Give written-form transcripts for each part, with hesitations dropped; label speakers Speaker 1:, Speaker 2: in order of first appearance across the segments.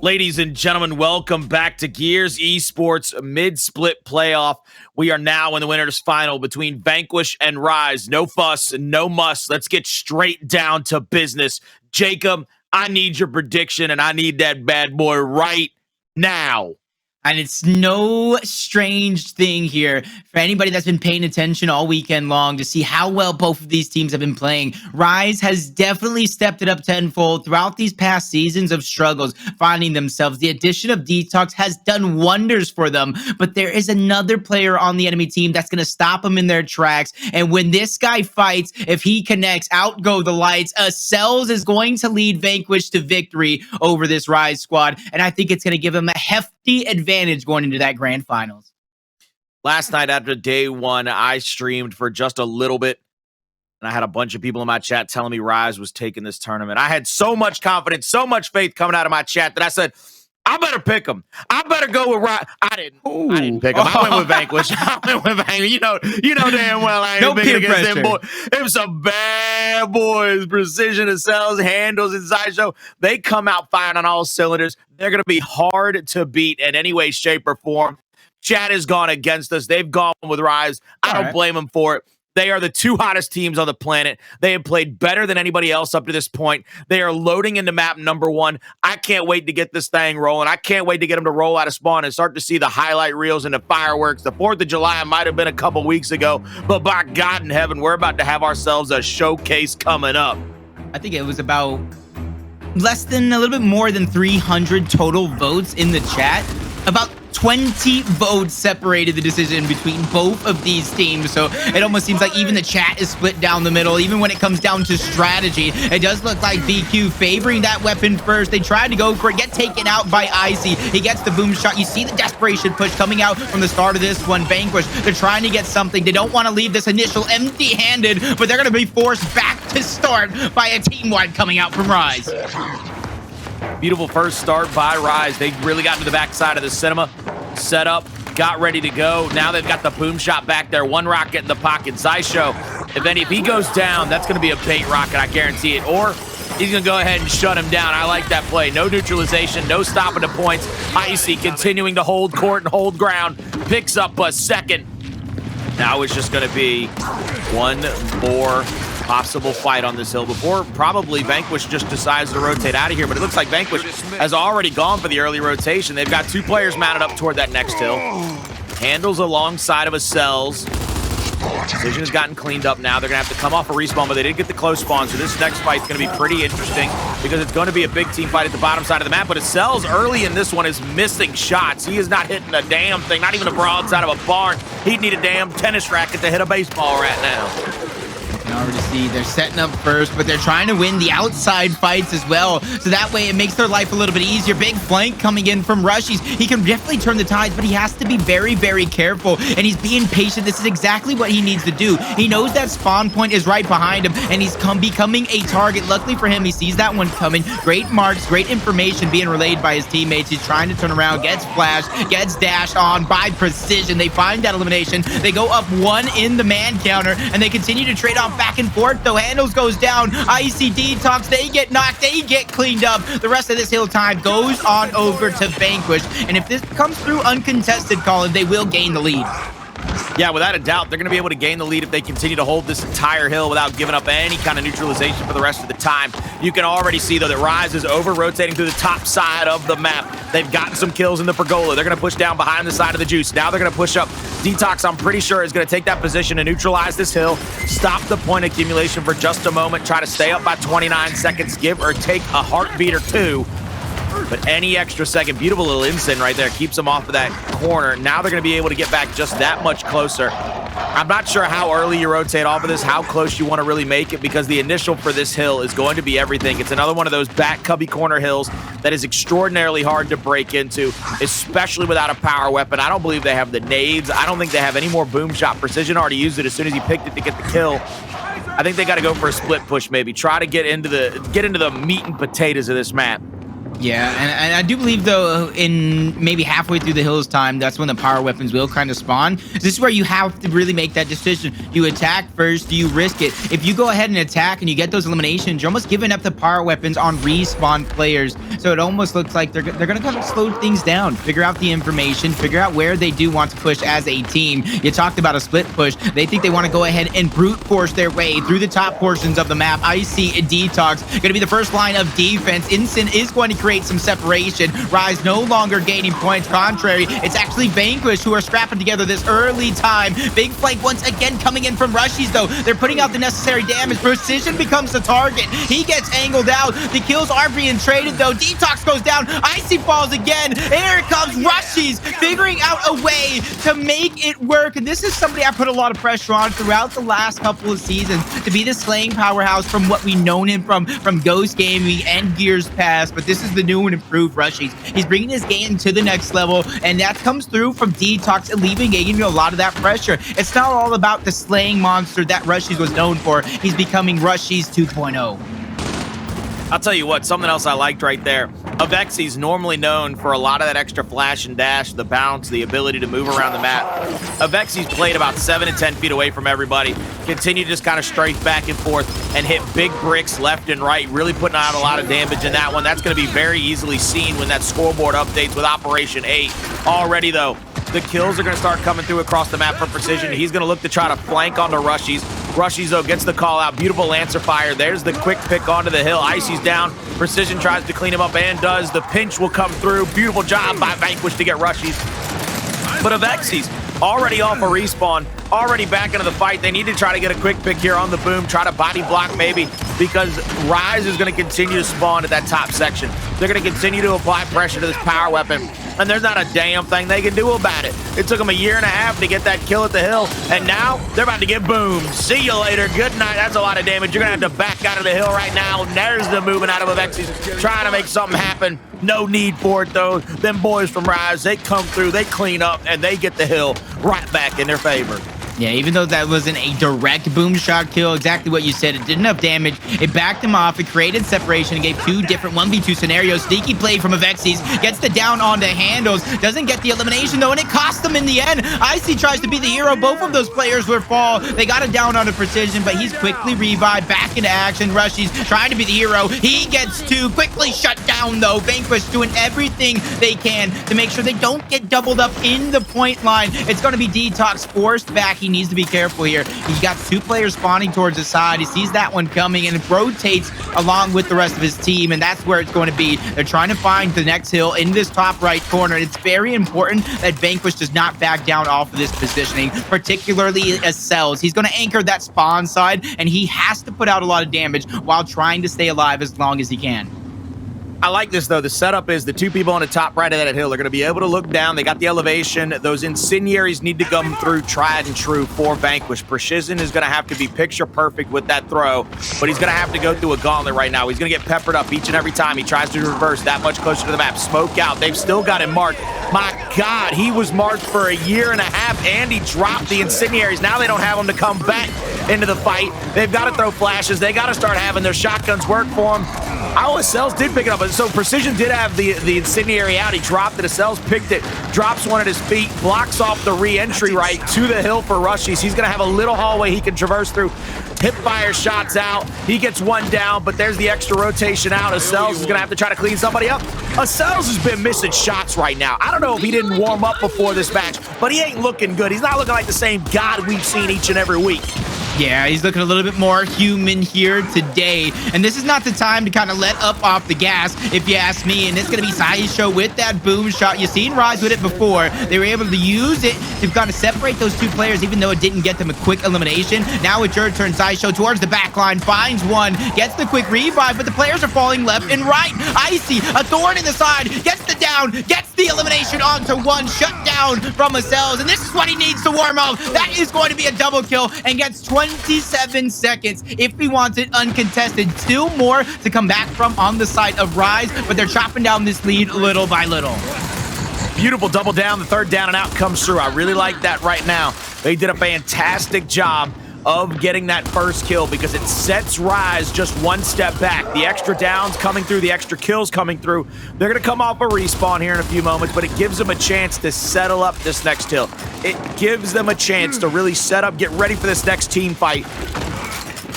Speaker 1: Ladies and gentlemen, welcome back to Gears Esports mid-split playoff. We are now in the winners final between Vanquish and Rise. No fuss, no muss. Let's get straight down to business. Jacob, I need your prediction, and I need that bad boy right now.
Speaker 2: And it's no strange thing here for anybody that's been paying attention all weekend long to see how well both of these teams have been playing. Rise has definitely stepped it up tenfold throughout these past seasons of struggles, finding themselves. The addition of DeToX has done wonders for them, but there is another player on the enemy team that's going to stop them in their tracks. And when this guy fights, if he connects, out go the lights. Acells is going to lead Vanquish to victory over this Rise squad, and I think it's going to give him a hefty advantage going into that grand finals.
Speaker 1: Last night after day one, I streamed for just a little bit, and I had a bunch of people in my chat telling me Rise was taking this tournament. I had so much confidence, so much faith coming out of my chat that I said, I better pick him. I better go with Rise. I didn't pick him. I went with Vanquish. You know damn well I ain't
Speaker 2: no
Speaker 1: picking
Speaker 2: peer
Speaker 1: against them
Speaker 2: pressure.
Speaker 1: boys. It was some bad boys. Precision, Acells, Hndles, and Xysho. They come out firing on all cylinders. They're going to be hard to beat in any way, shape, or form. Chat has gone against us. They've gone with Rise. I don't blame them for it. They are the two hottest teams on the planet. They have played better than anybody else up to this point. They are loading into map number one. I can't wait to get this thing rolling. I can't wait to get them to roll out of spawn and start to see the highlight reels and the fireworks. The 4th of July might have been a couple weeks ago, but by God in heaven, we're about to have ourselves a showcase coming up.
Speaker 2: I think it was about a little bit more than 300 total votes in the chat. About 20 votes separated the decision between both of these teams, so it almost seems like even the chat is split down the middle. Even when it comes down to strategy, it does look like VQ favoring that weapon first. They tried to go for it, get taken out by Icy. He gets the boom shot. You see the desperation push coming out from the start of this one. Vanquish, they're trying to get something. They don't want to leave this initial empty-handed, but they're going to be forced back to start by a team-wide coming out from Rise.
Speaker 1: Beautiful first start by Rise. They really got to the backside of the cinema, set up, got ready to go. Now they've got the boom shot back there. One rocket in the pocket. Xysho, if he goes down, that's going to be a bait rocket, I guarantee it. Or he's going to go ahead and shut him down. I like that play. No neutralization, no stopping the points. Icy continuing to hold court and hold ground. Picks up a second. Now it's just going to be one more possible fight on this hill before probably Vanquish just decides to rotate out of here, but it looks like Vanquish has already gone for the early rotation. They've got two players mounted up toward that next hill. Hndles alongside of Acells. Precision has gotten cleaned up now. They're going to have to come off a respawn, but they did get the close spawn, so this next fight's going to be pretty interesting because it's going to be a big team fight at the bottom side of the map, but Acells early in this one is missing shots. He is not hitting a damn thing, not even a broadside of a barn. He'd need a damn tennis racket to hit a baseball right now.
Speaker 2: You can already see they're setting up first, but they're trying to win the outside fights as well. So that way it makes their life a little bit easier. Big flank coming in from Rushiez. He can definitely turn the tides, but he has to be very, very careful. And he's being patient. This is exactly what he needs to do. He knows that spawn point is right behind him, and he's becoming a target. Luckily for him, he sees that one coming. Great marks, great information being relayed by his teammates. He's trying to turn around, gets flashed, gets dashed on by Precision. They find that elimination. They go up one in the man counter, and they continue to trade off back and forth, though. Hndles goes down. Icy DeToX, they get knocked, they get cleaned up. The rest of this hill time goes on over to Vanquish, and if this comes through uncontested, Colin, they will gain the lead.
Speaker 1: Yeah, without a doubt, they're going to be able to gain the lead if they continue to hold this entire hill without giving up any kind of neutralization for the rest of the time. You can already see, though, that Rise is over-rotating through the top side of the map. They've gotten some kills in the Pergola. They're going to push down behind the side of the Juice. Now they're going to push up. DeToX, I'm pretty sure, is going to take that position and neutralize this hill, stop the point accumulation for just a moment, try to stay up by 29 seconds, give or take a heartbeat or two. But any extra second, beautiful little instant right there, keeps them off of that corner. Now they're going to be able to get back just that much closer. I'm not sure how early you rotate off of this, how close you want to really make it, because the initial for this hill is going to be everything. It's another one of those back cubby corner hills that is extraordinarily hard to break into, especially without a power weapon. I don't believe they have the nades. I don't think they have any more boom shot. Precision already used it as soon as he picked it to get the kill. I think they got to go for a split push maybe. Try to get into the meat and potatoes of this map.
Speaker 2: Yeah, and I do believe, though, in maybe halfway through the Hills time, that's when the power weapons will kind of spawn. This is where you have to really make that decision. Do you attack first? Do you risk it? If you go ahead and attack and you get those eliminations, you're almost giving up the power weapons on respawn players. So it almost looks like they're going to kind of slow things down, figure out the information, figure out where they do want to push as a team. You talked about a split push. They think they want to go ahead and brute force their way through the top portions of the map. Icy and DeToX going to be the first line of defense. Ensign is going to create some separation. Rise no longer gaining points. Contrary, it's actually Vanquish who are scrapping together this early time. Big flank once again coming in from Rushiez, though. They're putting out the necessary damage. Precision becomes the target. He gets angled out. The kills are being traded, though. DeToX goes down. Icy falls again. Here comes Rushiez, figuring out a way to make it work. And this is somebody I put a lot of pressure on throughout the last couple of seasons to be the slaying powerhouse from what we known him from Ghost Gaming and Gears Past. But this is the new and improved Rushiez. He's bringing his game to the next level, and that comes through from DeToX alleviating a lot of that pressure. It's not all about the slaying monster that Rushiez was known for. He's becoming Rushiez 2.0.
Speaker 1: I'll tell you what, something else I liked right there. Avexys normally known for a lot of that extra flash and dash, the bounce, the ability to move around the map. Avexys played about 7 to 10 feet away from everybody, continued to just kind of strafe back and forth and hit big bricks left and right, really putting out a lot of damage in that one. That's going to be very easily seen when that scoreboard updates with Operation 8. Already, though, the kills are going to start coming through across the map for Precision. He's going to look to try to flank onto Rushiez. Rushiez, though, gets the call out. Beautiful Lancer fire. There's the quick pick onto the hill. Icy's down. Precision tries to clean him up and does. The pinch will come through. Beautiful job by Vanquish to get Rushiez. But Avexys already off a respawn, already back into the fight. They need to try to get a quick pick here on the boom, try to body block maybe, because Rise is going to continue to spawn at that top section. They're going to continue to apply pressure to this power weapon, and there's not a damn thing they can do about it. It took them a year and a half to get that kill at the hill, and now they're about to get boomed. See you later. Good night. That's a lot of damage. You're going to have to back out of the hill right now. There's the movement out of Avexys, trying to make something happen. No need for it, though. Them boys from Rise, they come through, they clean up, and they get the hill right back in their favor.
Speaker 2: Yeah, even though that wasn't a direct boom shot kill, exactly what you said, it did enough damage. It backed him off. It created separation and gave two different 1v2 scenarios. Sneaky play from Avexys. Gets the down onto Hndles. Doesn't get the elimination, though, and it cost them in the end. Icy tries to be the hero. Both of those players were fall. They got it down onto Precision, but he's quickly revived back into action. Rushiez trying to be the hero. He gets two. Quickly shut down, though. Vanquish doing everything they can to make sure they don't get doubled up in the point line. It's going to be DeToX forced back. He needs to be careful here. He's got two players spawning towards the side. He sees that one coming and rotates along with the rest of his team, and that's where it's going to be. They're trying to find the next hill in this top right corner. It's very important that Vanquish does not back down off of this positioning, particularly Acells. He's going to anchor that spawn side, and he has to put out a lot of damage while trying to stay alive as long as he can.
Speaker 1: I like this, though. The setup is the two people on the top right of that hill are going to be able to look down. They got the elevation. Those incendiaries need to come through tried and true for Vanquish. Precision is going to have to be picture perfect with that throw, but he's going to have to go through a gauntlet right now. He's going to get peppered up each and every time he tries to reverse that much closer to the map. Smoke out. They've still got him marked. My God, he was marked for a year and a half, and he dropped the incendiaries. Now they don't have him to come back into the fight. They've got to throw flashes. They got to start having their shotguns work for him. Acells did pick it up, so Precision did have the incendiary out. He dropped it. Acells picked it, drops one at his feet, blocks off the re-entry right to the hill for Rushiez. He's going to have a little hallway he can traverse through. Hip fire shots out. He gets one down, but there's the extra rotation out. Acells is going to have to try to clean somebody up. Acells has been missing shots right now. I don't know if he didn't warm up before this match, but he ain't looking good. He's not looking like the same God we've seen each and every week.
Speaker 2: Yeah, he's looking a little bit more human here today. And this is not the time to kind of let up off the gas, if you ask me. And it's going to be Xysho with that boom shot. You've seen Rise with it before. They were able to use it to kind of separate those two players, even though it didn't get them a quick elimination. Now it's your turn. Xysho towards the back line, finds one, gets the quick revive, but the players are falling left and right. Icy, a thorn in the side, gets the down, gets the elimination onto one, shut down from Acells. And this is what he needs to warm up. That is going to be a double kill and gets 27 seconds if he wants it uncontested. Still more to come back from on the side of Rise, but they're chopping down this lead little by little.
Speaker 1: Beautiful double down. The third down and out comes through. I really like that right now. They did a fantastic job of getting that first kill because it sets Rise just one step back. The extra downs coming through, the extra kills coming through. They're going to come off a respawn here in a few moments, but it gives them a chance to settle up this next hill. It gives them a chance to really set up, get ready for this next team fight.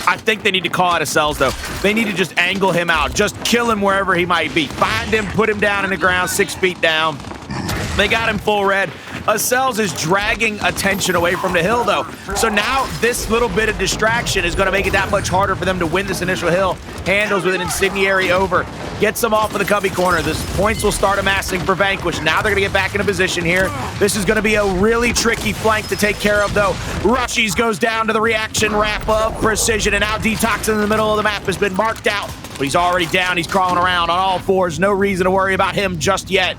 Speaker 1: I think they need to call out Acells, though. They need to just angle him out. Just kill him wherever he might be. Find him, put him down in the ground, 6 feet down. They got him full red. Acells is dragging attention away from the hill, though. So now this little bit of distraction is going to make it that much harder for them to win this initial hill. Hndles with an incendiary over. Gets them off of the cubby corner. The points will start amassing for Vanquish. Now they're going to get back into position here. This is going to be a really tricky flank to take care of, though. Rushiez goes down to the reaction wrap of Precision, and now DeToX in the middle of the map has been marked out. But he's already down. He's crawling around on all fours. No reason to worry about him just yet.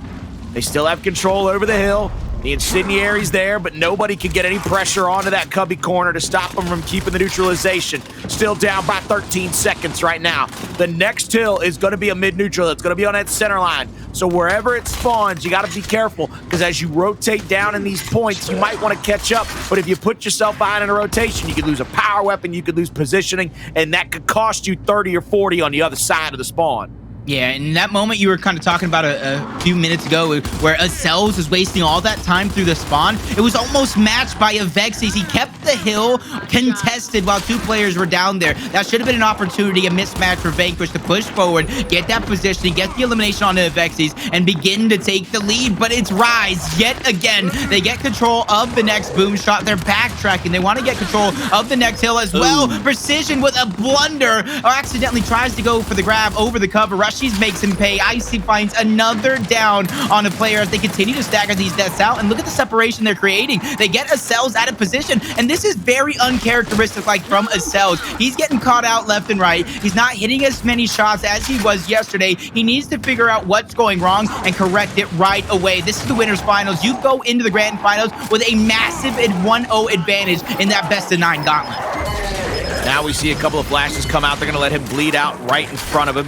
Speaker 1: They still have control over the hill. The incendiary's there, but nobody can get any pressure onto that cubby corner to stop them from keeping the neutralization. Still down by 13 seconds right now. The next hill is going to be a mid-neutral. It's going to be on that center line. So wherever it spawns, you got to be careful, because as you rotate down in these points, you might want to catch up. But if you put yourself behind in a rotation, you could lose a power weapon, you could lose positioning, and that could cost you 30 or 40 on the other side of the spawn.
Speaker 2: Yeah, in that moment you were kind of talking about a few minutes ago where Acells was wasting all that time through the spawn. It was almost matched by Avexys. He kept the hill contested while 2 players were down there. That should have been an opportunity, a mismatch for Vanquish to push forward, get that positioning, get the elimination on Avexys, and begin to take the lead. But it's Rise yet again. They get control of the next boom shot. They're backtracking. They want to get control of the next hill as well. Precision with a blunder, or accidentally tries to go for the grab over the cover. Rushiez makes him pay. Icy finds another down on a player as they continue to stagger these deaths out. And look at the separation they're creating. They get Acells out of position, and this is very uncharacteristic like from Acells. He's getting caught out left and right. He's not hitting as many shots as he was yesterday. He needs to figure out what's going wrong and correct it right away. This is the winners finals. You go into the grand finals with a massive 1-0 advantage in that best-of-9 gauntlet.
Speaker 1: Now we see a couple of flashes come out. They're going to let him bleed out right in front of him.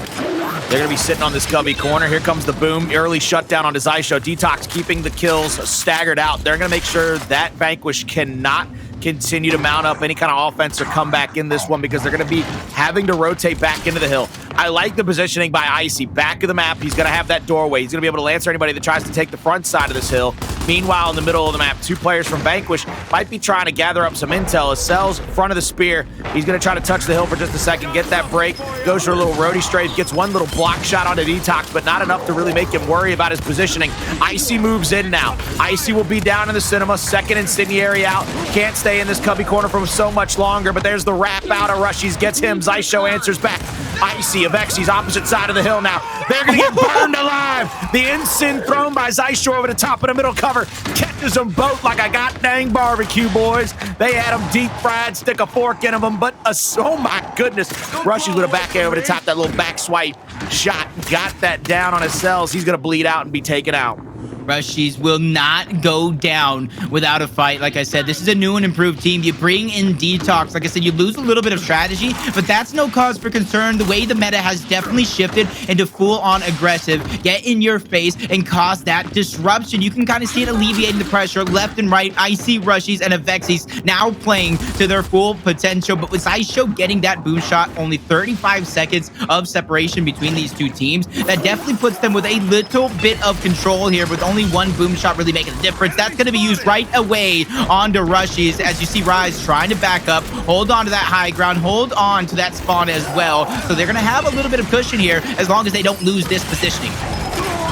Speaker 1: They're going to be sitting on this cubby corner. Here comes the boom. Early shutdown on Xysho. DeToX keeping the kills staggered out. They're going to make sure that Vanquish cannot continue to mount up any kind of offense or come back in this one, because they're going to be having to rotate back into the hill. I like the positioning by Icy. Back of the map, he's going to have that doorway. He's going to be able to lancer anybody that tries to take the front side of this hill. Meanwhile, in the middle of the map, 2 players from Vanquish might be trying to gather up some intel. Acells, front of the spear. He's going to try to touch the hill for just a second, get that break, goes for a little roadie strafe, gets one little block shot onto DeToX, but not enough to really make him worry about his positioning. Icy moves in now. Icy will be down in the cinema, second incendiary out. Can't stay in this cubby corner for so much longer, but there's the wrap out of Rushiez, gets him. Xysho answers back. Icy, Avexys, opposite side of the hill now. They're going to get burned alive. The ensign thrown by Xysho over the top of the middle cover catches them both like a goddamn barbecue, boys. They had them deep fried, stick a fork in them, but oh my goodness. Rushiez with a back air over the top, that little back swipe shot. Got that down on Acells. He's going to bleed out and be taken out.
Speaker 2: Rushiez will not go down without a fight. Like I said, this is a new and improved team. You bring in DeToX. Like I said, you lose a little bit of strategy, but that's no cause for concern. The way the meta has definitely shifted into full-on aggressive, get in your face, and cause that disruption. You can kind of see it alleviating the pressure left and right. Icy, Rushiez, and Avexys now playing to their full potential, but with Xysho getting that boom shot, only 35 seconds of separation between these 2 teams, that definitely puts them with a little bit of control here, with only 1 boom shot really making a difference. That's going to be used right away onto Rushiez, as you see Rise trying to back up, hold on to that high ground, hold on to that spawn as well. So they're going to have a little bit of cushion here as long as they don't lose this positioning.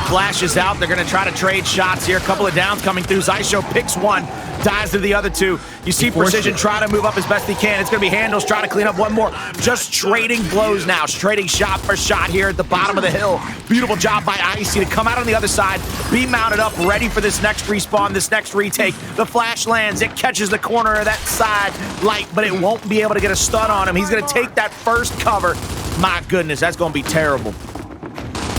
Speaker 1: Flashes out. They're going to try to trade shots here. A couple of downs coming through. Xysho picks one, dives to the other 2. You see Precision try to move up as best he can. It's going to be Hndles trying to clean up one more. Just trading blows now. Trading shot for shot here at the bottom of the hill. Beautiful job by Icy to come out on the other side, be mounted up, ready for this next respawn, this next retake. The flash lands. It catches the corner of that side light, but it won't be able to get a stun on him. He's going to take that first cover. My goodness, that's going to be terrible.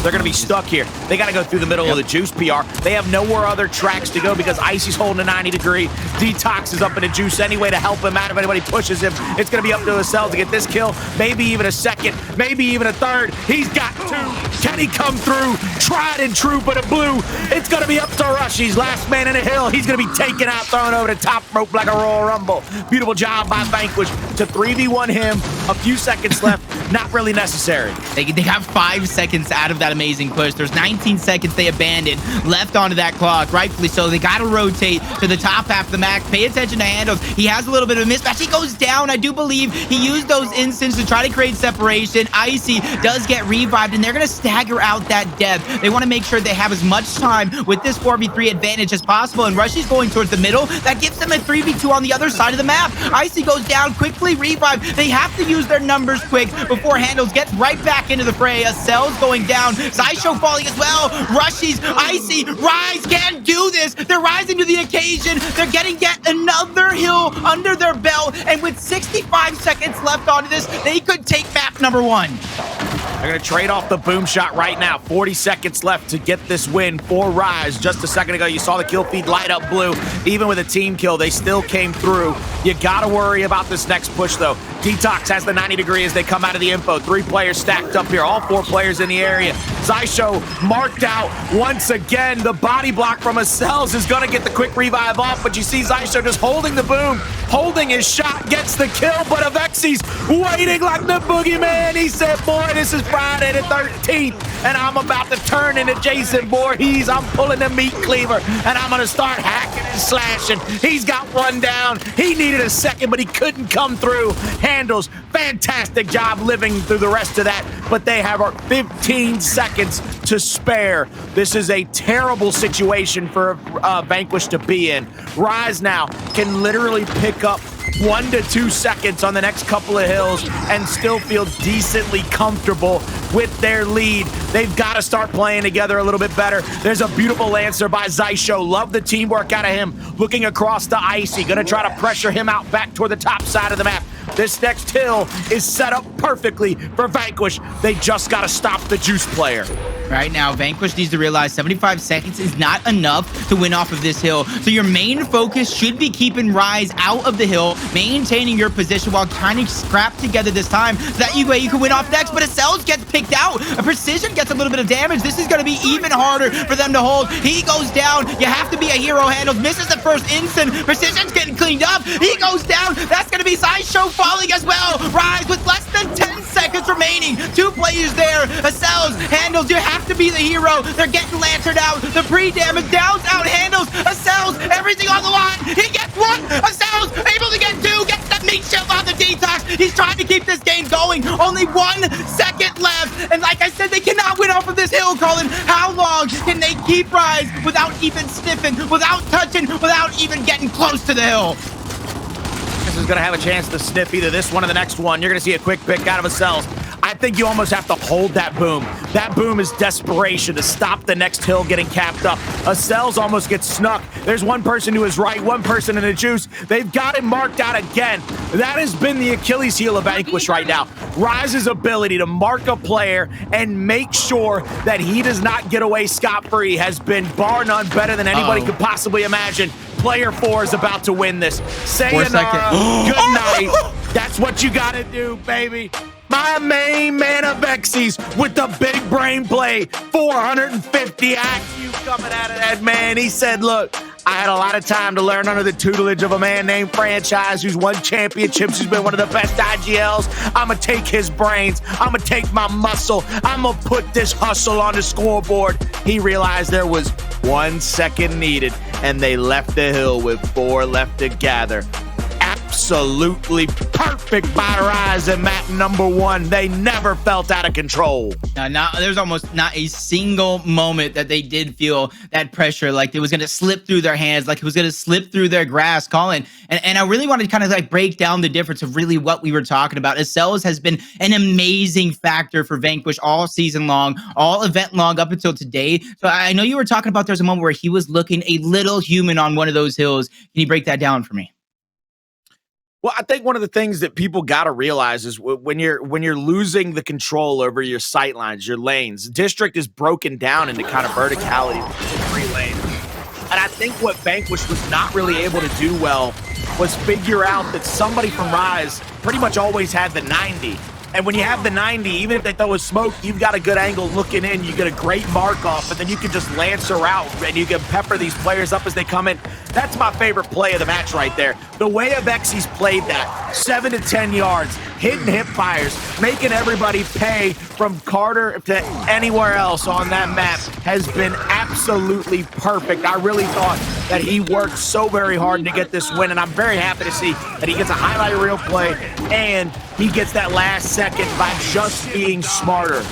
Speaker 1: They're going to be stuck here. They got to go through the middle of the Juice PR. They have nowhere other tracks to go because Icy's holding a 90 degree. DeToX is up in the Juice anyway to help him out if anybody pushes him. It's going to be up to Acells to get this kill, maybe even a second, maybe even a third. He's got two. Can he come through? Tried and true, but a blue. It's going to be up to Rushiez, last man in the hill. He's going to be taken out, thrown over the top rope like a Royal Rumble. Beautiful job by Vanquish to 3v1 him. A few seconds left. Not really necessary.
Speaker 2: They got 5 seconds out of that amazing push. There's 19 seconds they abandoned left onto that clock, rightfully so. They got to rotate to the top half of the map. Pay attention to Hndles. He has a little bit of a mismatch. He goes down. I do believe he used those instants to try to create separation. Icy does get revived, and they're going to stagger out that depth. They want to make sure they have as much time with this 4v3 advantage as possible, and Rushiez going towards the middle. That gives them a 3v2 on the other side of the map. Icy goes down, quickly revive. They have to use their numbers quick before Hndles gets right back into the fray. Acells going down. Xysho falling as well. Rushiez, Icy, Rise can do this. They're rising to the occasion. They're getting yet another hill under their belt. And with 65 seconds left onto this, they could take map number 1.
Speaker 1: They're going to trade off the boom shot right now. 40 seconds left to get this win for Rise. Just a second ago, you saw the kill feed light up blue. Even with a team kill, they still came through. You got to worry about this next push, though. DeToX has the 90 degree as they come out of the info. 3 players stacked up here. All 4 players in the area. Xysho marked out once again. The body block from Acells is going to get the quick revive off, but you see Xysho just holding the boom, holding his shot, gets the kill, but Avexys waiting like the boogeyman. He said, boy, this is Friday the 13th, and I'm about to turn into Jason Voorhees. I'm pulling the meat cleaver, and I'm going to start hacking and slashing. He's got one down. He needed a second, but he couldn't come through. Hndles, fantastic job living through the rest of that, but they have 15 seconds to spare. This is a terrible situation for Vanquish to be in. Rise now can literally pick up 1 to 2 seconds on the next couple of hills and still feel decently comfortable with their lead. They've got to start playing together a little bit better. There's a beautiful Lancer by Xysho. Love the teamwork out of him. Looking across to Icy. Gonna try to pressure him out back toward the top side of the map. This next hill is set up perfectly for Vanquish. They just got to stop the Juice player.
Speaker 2: Right now, Vanquish needs to realize 75 seconds is not enough to win off of this hill. So your main focus should be keeping Rise out of the hill, maintaining your position while trying to scrap together this time so that you can win off next. But Acells gets picked out. A Precision gets a little bit of damage. This is going to be even harder for them to hold. He goes down. You have to be a hero. Hndles misses the first instant. Precision's getting cleaned up. He goes down. That's going to be Xysho falling as well. Rise with less than 10 seconds remaining. 2 players there. Acells, Hndles, you have to be the hero. They're getting lanterned out. The pre-damage downs out. Hndles, Acells, everything on the line. He gets 1. Acells able to get 2. Gets the meat shield on the DeToX. He's trying to keep this game going. Only 1 second left. And like I said, they cannot win off of this hill, Colin. How long can they keep Rise without even sniffing, without touching, without even getting close to the hill?
Speaker 1: This is going to have a chance to sniff either this one or the next one. You're going to see a quick pick out of Acells. I think you almost have to hold that boom. That boom is desperation to stop the next hill getting capped up. Acells almost gets snuck. There's one person to his right, one person in the Juice. They've got him marked out again. That has been the Achilles heel of Vanquish right now. Rise's ability to mark a player and make sure that he does not get away scot-free has been bar none better than anybody could possibly imagine. Player 4 is about to win this. Sayonara, good night. That's what you gotta do, baby. My main man Avexys with the big brain play. 450 IQ coming out of that man. He said, look, I had a lot of time to learn under the tutelage of a man named Franchise who's won championships, who's been one of the best IGLs. I'm going to take his brains. I'm going to take my muscle. I'm going to put this hustle on the scoreboard. He realized there was 1 second needed, and they left the hill with 4 left to gather. Absolutely perfect by Rise in map number 1. They never felt out of control.
Speaker 2: There's almost not a single moment that they did feel that pressure, like it was going to slip through their hands, like it was going to slip through their grasp, Colin. And I really wanted to kind of like break down the difference of really what we were talking about. Acells has been an amazing factor for Vanquish all season long, all event long up until today. So I know you were talking about there's a moment where he was looking a little human on one of those hills. Can you break that down for me?
Speaker 1: Well, I think one of the things that people got to realize is when you're losing the control over your sight lines, your lanes, District is broken down into kind of verticality with 3 lanes. And I think what Vanquish was not really able to do well was figure out that somebody from Rise pretty much always had the 90. And when you have the 90, even if they throw a smoke, you've got a good angle looking in. You get a great mark off, and then you can just Lancer out, and you can pepper these players up as they come in. That's my favorite play of the match right there. The way Avexys played that, 7 to 10 yards, hitting hip fires, making everybody pay from Carter to anywhere else on that map has been absolutely perfect. I really thought that he worked so very hard to get this win, and I'm very happy to see that he gets a highlight reel play, and he gets that last second by just being smarter.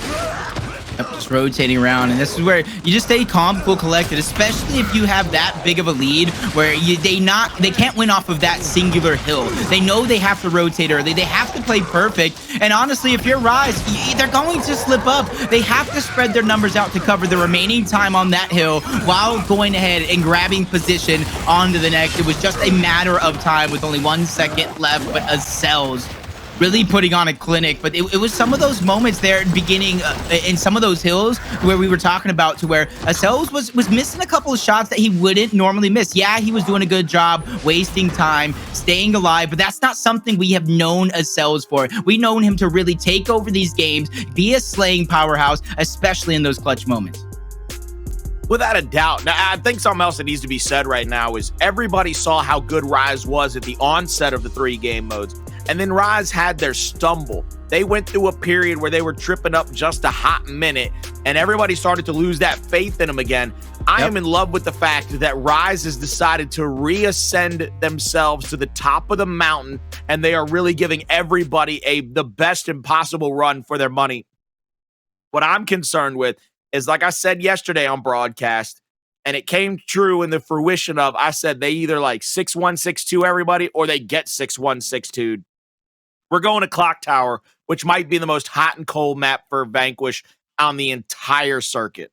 Speaker 2: Just rotating around, and this is where you just stay calm, cool, collected, especially if you have that big of a lead where they can't win off of that singular hill. They know they have to rotate early. They have to play perfect. And honestly, if you're Rise, they're going to slip up. They have to spread their numbers out to cover the remaining time on that hill while going ahead and grabbing position onto the next. It was just a matter of time with only 1 second left, but Acells really putting on a clinic. But it was some of those moments there at the beginning in some of those hills where we were talking about, to where Acells was missing a couple of shots that he wouldn't normally miss. Yeah, he was doing a good job wasting time, staying alive, but that's not something we have known Acells for. We've known him to really take over these games, be a slaying powerhouse, especially in those clutch moments.
Speaker 1: Without a doubt. Now, I think something else that needs to be said right now is everybody saw how good Rise was at the onset of the 3 game modes. And then Rise had their stumble. They went through a period where they were tripping up just a hot minute, and everybody started to lose that faith in them again. I am in love with the fact that Rise has decided to reascend themselves to the top of the mountain, and they are really giving everybody the best impossible run for their money. What I'm concerned with is, like I said yesterday on broadcast, and it came true in the fruition of, I said they either like 6-1, 6-2 everybody, or they get 6-1, 6-2. We're going to Clocktower, which might be the most hot and cold map for Vanquish on the entire circuit.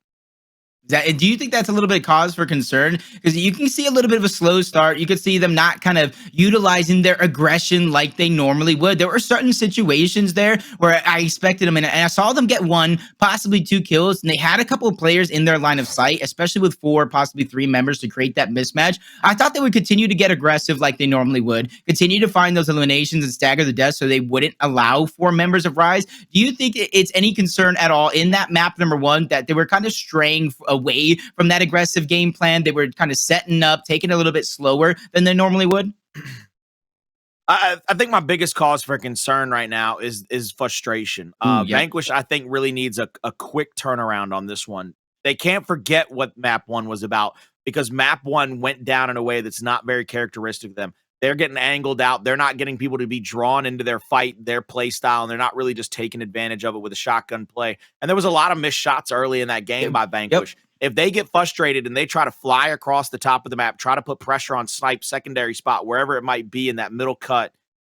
Speaker 2: Do you think that's a little bit of cause for concern? Because you can see a little bit of a slow start. You could see them not kind of utilizing their aggression like they normally would. There were certain situations there where I expected them, and I saw them get 1, possibly 2 kills, and they had a couple of players in their line of sight, especially with 4, possibly 3 members to create that mismatch. I thought they would continue to get aggressive like they normally would, continue to find those eliminations and stagger the deaths so they wouldn't allow 4 members of Rise. Do you think it's any concern at all in that map number 1 that they were kind of straying away from that aggressive game plan? They were kind of setting up, taking it a little bit slower than they normally would.
Speaker 1: I think my biggest cause for concern right now is frustration. Vanquish, I think, really needs a quick turnaround on this one. They can't forget what map 1 was about, because map 1 went down in a way that's not very characteristic of them. They're getting angled out. They're not getting people to be drawn into their fight, their play style, and they're not really just taking advantage of it with a shotgun play. And there was a lot of missed shots early in that game by Vanquish. If they get frustrated and they try to fly across the top of the map, try to put pressure on Snipe secondary spot, wherever it might be in that middle cut,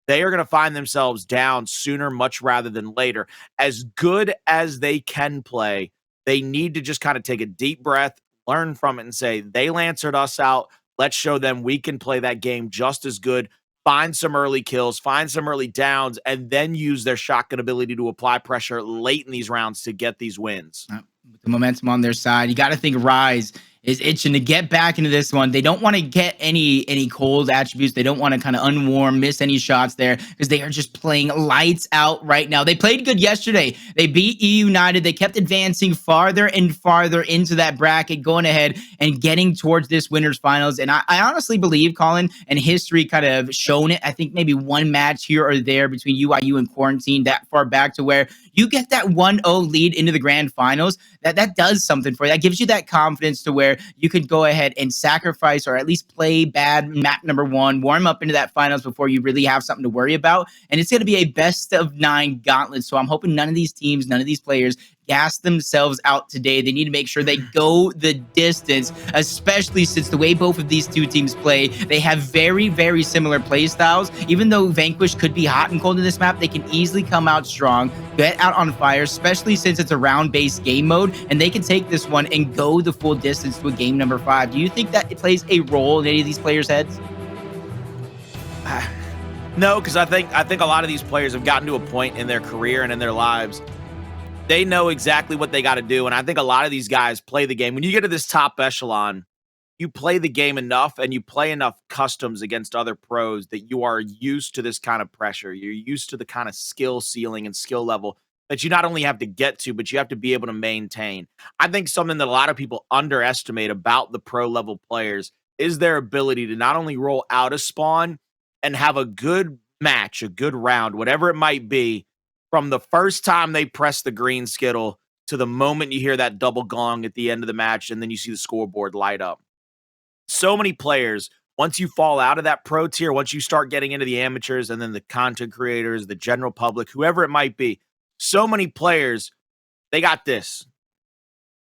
Speaker 1: they are going to find themselves down sooner, much rather than later. As good as they can play, they need to just kind of take a deep breath, learn from it, and say, they Lancered us out. Let's show them we can play that game just as good. Find some early kills, find some early downs, and then use their shotgun ability to apply pressure late in these rounds to get these wins.
Speaker 2: With the momentum on their side, you got to think Rise is itching to get back into this one. They don't want to get any cold attributes. They don't want to kind of unwarm, miss any shots there, because they are just playing lights out right now. They played good yesterday. They beat E United. They kept advancing farther and farther into that bracket, going ahead and getting towards this winners finals. And I honestly believe, Colin, and history kind of shown it. I think maybe one match here or there between UIU and Quarantine that far back to where you get that 1-0 lead into the grand finals. That does something for you. That gives you that confidence to where you could go ahead and sacrifice, or at least play bad map number 1, warm up into that finals before you really have something to worry about. And it's going to be a best of 9 gauntlet. So I'm hoping none of these teams, none of these players gas themselves out today. They need to make sure they go the distance, especially since the way both of these two teams play, they have very, very similar play styles. Even though Vanquish could be hot and cold in this map, they can easily come out strong, get out on fire, especially since it's a round-based game mode, and they can take this one and go the full distance to a game number 5. Do you think that it plays a role in any of these players' heads?
Speaker 1: No, because I think a lot of these players have gotten to a point in their career and in their lives. They know exactly what they got to do. And I think a lot of these guys play the game. When you get to this top echelon, you play the game enough and you play enough customs against other pros that you are used to this kind of pressure. You're used to the kind of skill ceiling and skill level that you not only have to get to, but you have to be able to maintain. I think something that a lot of people underestimate about the pro level players is their ability to not only roll out a spawn and have a good match, a good round, whatever it might be, from the first time they press the green skittle to the moment you hear that double gong at the end of the match and then you see the scoreboard light up. So many players, once you fall out of that pro tier, once you start getting into the amateurs and then the content creators, the general public, whoever it might be, so many players, they got this.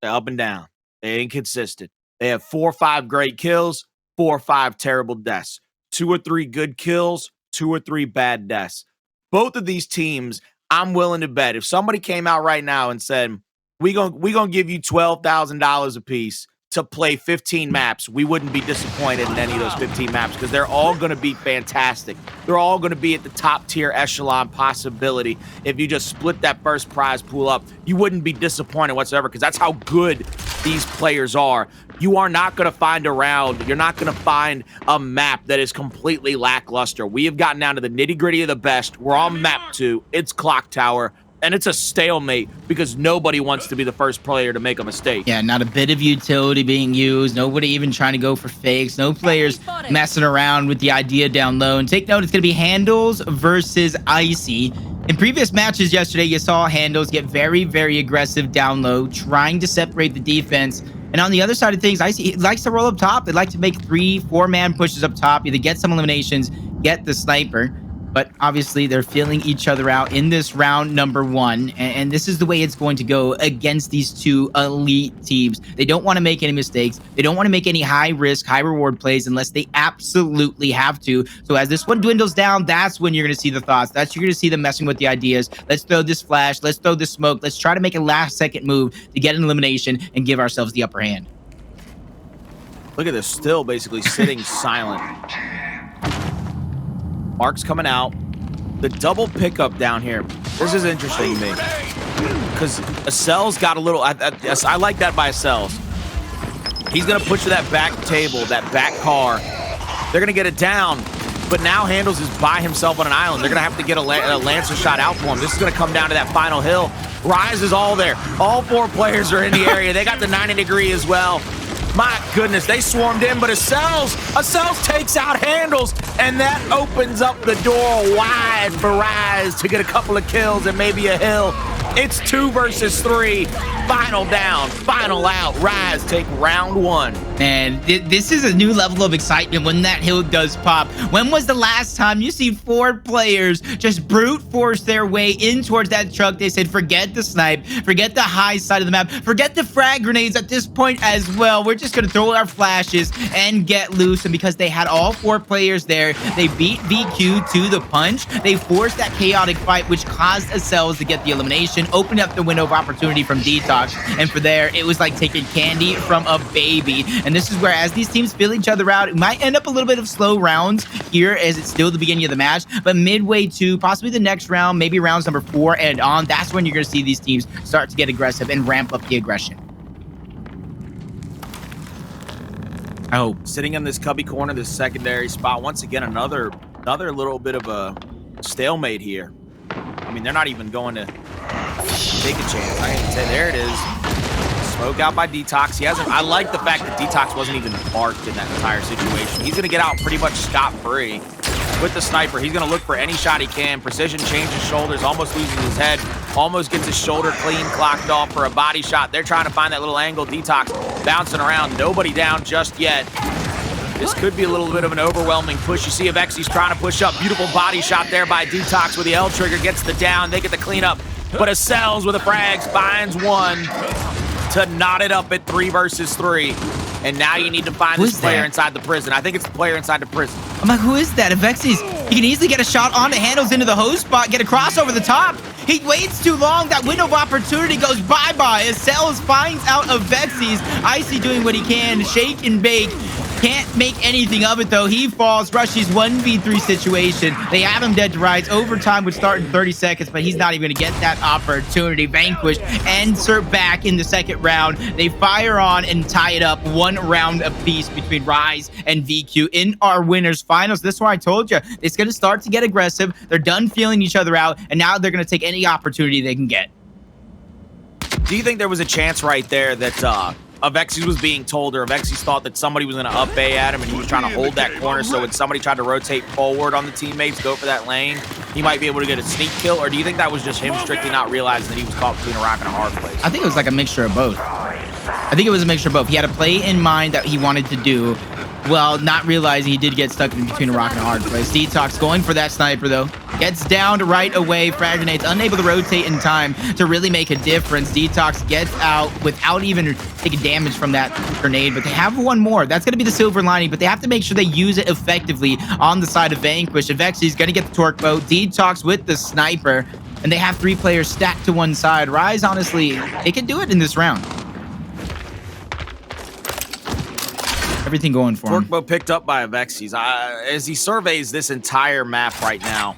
Speaker 1: They're up and down. They ain't consistent. They have 4 or 5 great kills, 4 or 5 terrible deaths, 2 or 3 good kills, 2 or 3 bad deaths. Both of these teams, I'm willing to bet if somebody came out right now and said, we gonna give you $12,000 a piece to play 15 maps, we wouldn't be disappointed in any of those 15 maps because they're all going to be fantastic. They're all going to be at the top tier echelon possibility. If you just split that first prize pool up, you wouldn't be disappointed whatsoever because that's how good these players are. You are not going to find a round. You're not going to find a map that is completely lackluster. We have gotten down to the nitty-gritty of the best. We're on map 2. It's Clocktower. And it's a stalemate because nobody wants to be the first player to make a mistake.
Speaker 2: Yeah, not a bit of utility being used. Nobody even trying to go for fakes. No players messing around with the idea down low. And take note, it's going to be Hndles versus Icy. In previous matches yesterday, you saw Hndles get very, very aggressive down low, trying to separate the defense. And on the other side of things, Icy likes to roll up top. They like to make 3, 4-man pushes up top, either get some eliminations, get the sniper. But obviously, they're feeling each other out in this round number 1. And this is the way it's going to go against these 2 elite teams. They don't want to make any mistakes. They don't want to make any high-risk, high-reward plays unless they absolutely have to. So as this one dwindles down, that's when you're going to see the thoughts. That's you're going to see them messing with the ideas. Let's throw this flash. Let's throw this smoke. Let's try to make a last-second move to get an elimination and give ourselves the upper hand.
Speaker 1: Look at this, still basically sitting silent. Mark's coming out. The double pickup down here. This is interesting to me. Because Acells got a little... I like that by Acells. He's going to push to that back table, that back car. They're going to get it down. But now Hndles is by himself on an island. They're going to have to get a Lancer shot out for him. This is going to come down to that final hill. Rise is all there. All 4 players are in the area. They got the 90-degree as well. My goodness, they swarmed in, but Acells takes out Hndles, and that opens up the door wide for Rise to get a couple of kills and maybe a hill. It's 2 versus 3. Final down, final out. Rise take round 1.
Speaker 2: And this is a new level of excitement when that hill does pop. When was the last time you see 4 players just brute force their way in towards that truck? They said, forget the snipe, forget the high side of the map, forget the frag grenades at this point as well. We're just going to throw our flashes and get loose. And because they had all 4 players there, they beat VQ to the punch. They forced that chaotic fight, which caused Acells to get the elimination, opened up the window of opportunity from DeToX. And for there, it was like taking candy from a baby. And this is where, as these teams fill each other out, it might end up a little bit of slow rounds here as it's still the beginning of the match. But midway to possibly the next round, maybe rounds number 4 and on, that's when you're going to see these teams start to get aggressive and ramp up the aggression.
Speaker 1: Oh, sitting in this cubby corner, this secondary spot. Once again, another little bit of a stalemate here. I mean, they're not even going to take a chance. I can say there it is. Smoke out by DeToX. He hasn't. I like the fact that DeToX wasn't even marked in that entire situation. He's going to get out pretty much scot-free with the sniper. He's going to look for any shot he can. Precision changes shoulders, almost loses his head, almost gets his shoulder clean clocked off for a body shot. They're trying to find that little angle. DeToX bouncing around. Nobody down just yet. This could be a little bit of an overwhelming push. You see Avexys trying to push up. Beautiful body shot there by DeToX with the L trigger. Gets the down. They get the cleanup. But Acells with a frags finds 1 to knot it up at 3 versus 3. And now you need to find this player inside the prison. I think it's the player inside the prison.
Speaker 2: I'm like, who is that? Avexys, he can easily get a shot onto Hndles into the host spot, get a cross over the top. He waits too long. That window of opportunity goes bye-bye. Acells finds out Avexys. Icy doing what he can, shake and bake. Can't make anything of it, though. He falls. Rushiez 1v3 situation. They have him dead to Rise. Overtime would start in 30 seconds, but he's not even going to get that opportunity. Vanquish enter back in the second round. They fire on and tie it up 1 round apiece between Rise and VQ in our winners finals. This is why I told you. It's going to start to get aggressive. They're done feeling each other out, and now they're going to take any opportunity they can get.
Speaker 1: Do you think there was a chance right there that Avexys was being told, or Avexys thought that somebody was going to up A at him and he was trying to hold that corner, so when somebody tried to rotate forward on the teammates, go for that lane, he might be able to get a sneak kill? Or do you think that was just him strictly not realizing that he was caught between a rock and a hard place?
Speaker 2: I think it was like a mixture of both. I think it was a mixture of both. He had a play in mind that he wanted to do, well, not realizing he did get stuck in between a rock and a hard place. DeToX going for that sniper, though. Gets down right away. Frag grenades, unable to rotate in time to really make a difference. DeToX gets out without even taking damage from that grenade, but they have one more. That's going to be the silver lining, but they have to make sure they use it effectively on the side of Vanquish. Avexys is going to get the torque boat. DeToX with the sniper, and they have 3 players stacked to one side. Rise, honestly, they can do it in this round. Everything going for him.
Speaker 1: Torque boat picked up by Avexys. As he surveys this entire map right now,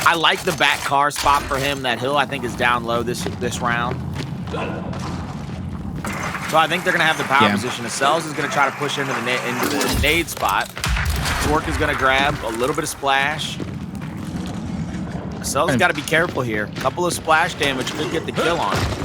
Speaker 1: I like the back car spot for him. That hill, I think, is down low this round. So I think they're going to have the power position. Acells is going to try to push into the nade spot. Torque is going to grab a little bit of splash. Acells got to be careful here. A couple of splash damage could get the kill on him.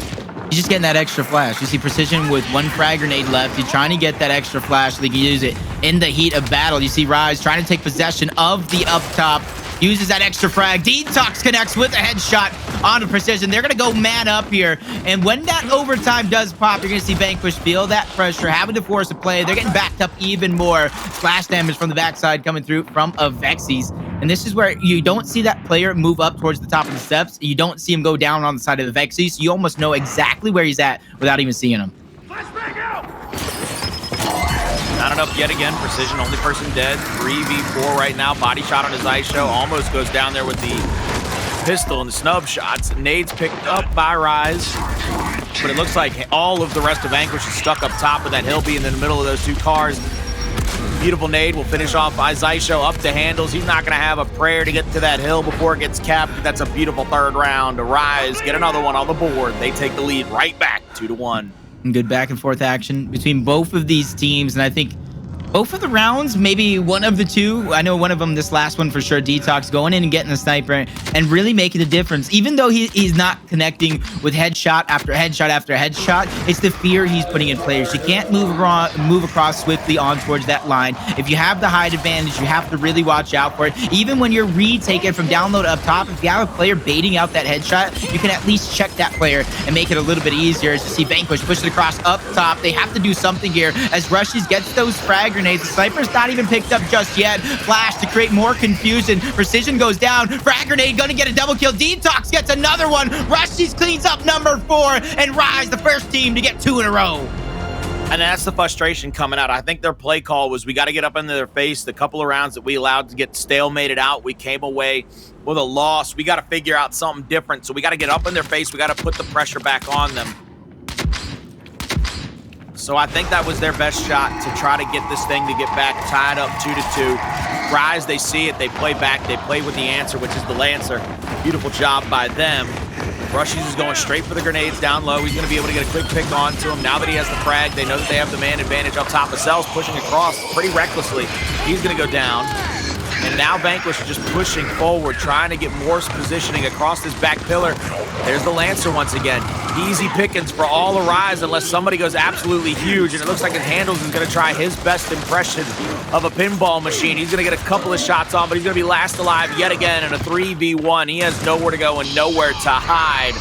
Speaker 2: He's just getting that extra flash. You see Precision with 1 frag grenade left. He's trying to get that extra flash so they can use it in the heat of battle. You see Rise trying to take possession of the up top. Uses that extra frag. DeToX connects with a headshot onto Precision. They're going to go man up here. And when that overtime does pop, you're going to see Vanquish feel that pressure, having to force a play. They're getting backed up even more. Splash damage from the backside coming through from Avexys. And this is where you don't see that player move up towards the top of the steps. You don't see him go down on the side of Avexys. So you almost know exactly where he's at without even seeing him.
Speaker 1: Not enough yet again. Precision, only person dead. 3v4 right now. Body shot on his Xysho. Almost goes down there with the pistol and the snub shots. Nades picked up by Rise. But it looks like all of the rest of Vanquish is stuck up top of that hill, being in the middle of those 2 cars. Beautiful nade will finish off by Xysho up to Hndles. He's not going to have a prayer to get to that hill before it gets capped. That's a beautiful 3rd round to Rise. Get another one on the board. They take the lead right back 2-1.
Speaker 2: Good back and forth action between both of these teams, and I think both of the rounds, maybe one of the 2. I know one of them, this last one for sure, DeToX going in and getting the sniper and really making a difference. Even though he's not connecting with headshot after headshot after headshot, it's the fear he's putting in players. You can't move across swiftly on towards that line. If you have the height advantage, you have to really watch out for it. Even when you're retaking from down low to up top, if you have a player baiting out that headshot, you can at least check that player and make it a little bit easier. As you see Vanquish push it across up top, they have to do something here as Rushiez gets those frag grenades. The sniper's not even picked up just yet. Flash to create more confusion. Precision goes down. Frag grenade gonna get a double kill. DeToX gets another one. Rushiez cleans up number 4, and Rise, the first team to get 2 in a row.
Speaker 1: And that's the frustration coming out. I think their play call was, we got to get up into their face. The couple of rounds that we allowed to get stalemated out, we came away with a loss. We got to figure out something different. So we got to get up in their face. We got to put the pressure back on them. So I think that was their best shot to try to get this thing to get back tied up 2-2. Rise, they see it, they play back, they play with the answer, which is the Lancer. Beautiful job by them. Rushiez is going straight for the grenades down low. He's going to be able to get a quick pick onto him. Now that he has the frag, they know that they have the man advantage up top. Acells pushing across pretty recklessly. He's going to go down. And now Vanquish is just pushing forward, trying to get more positioning across this back pillar. There's the Lancer once again. Easy pickings for all the Rise unless somebody goes absolutely huge. And it looks like Hndles is going to try his best impression of a pinball machine. He's going to get a couple of shots on, but he's going to be last alive yet again in a 3v1. He has nowhere to go and nowhere to hide.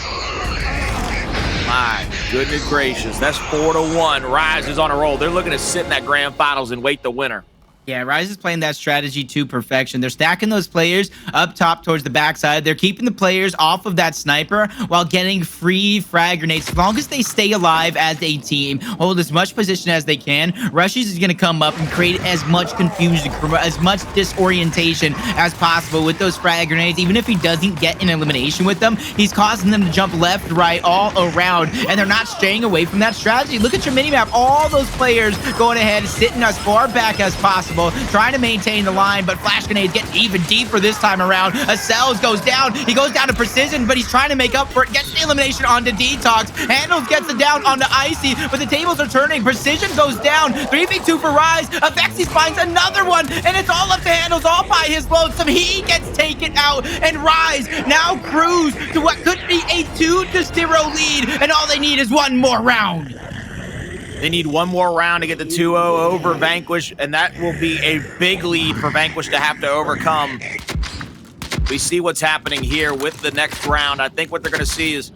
Speaker 1: My goodness gracious. That's 4-1. Rise is on a roll. They're looking to sit in that grand finals and wait the winner.
Speaker 2: Yeah, Rise is playing that strategy to perfection. They're stacking those players up top towards the backside. They're keeping the players off of that sniper while getting free frag grenades. As long as they stay alive as a team, hold as much position as they can, Rushiez is going to come up and create as much confusion, as much disorientation as possible with those frag grenades. Even if he doesn't get an elimination with them, he's causing them to jump left, right, all around, and they're not straying away from that strategy. Look at your minimap. All those players going ahead, sitting as far back as possible, trying to maintain the line, but flash grenades get even deeper this time around. Acells goes down. He goes down to Precision, but he's trying to make up for it. Gets the elimination onto DeToX. Hndles gets it down onto Icy, but the tables are turning. Precision goes down. 3v2 for Rise. Avexys finds another one, and it's all up to Hndles, all by his lonesome. He gets taken out, and Rise now cruise to what could be a 2-0 lead, and all they need is one more round.
Speaker 1: They need one more round to get the 2-0 over Vanquish, and that will be a big lead for Vanquish to have to overcome. We see what's happening here with the next round. I think what they're going to see is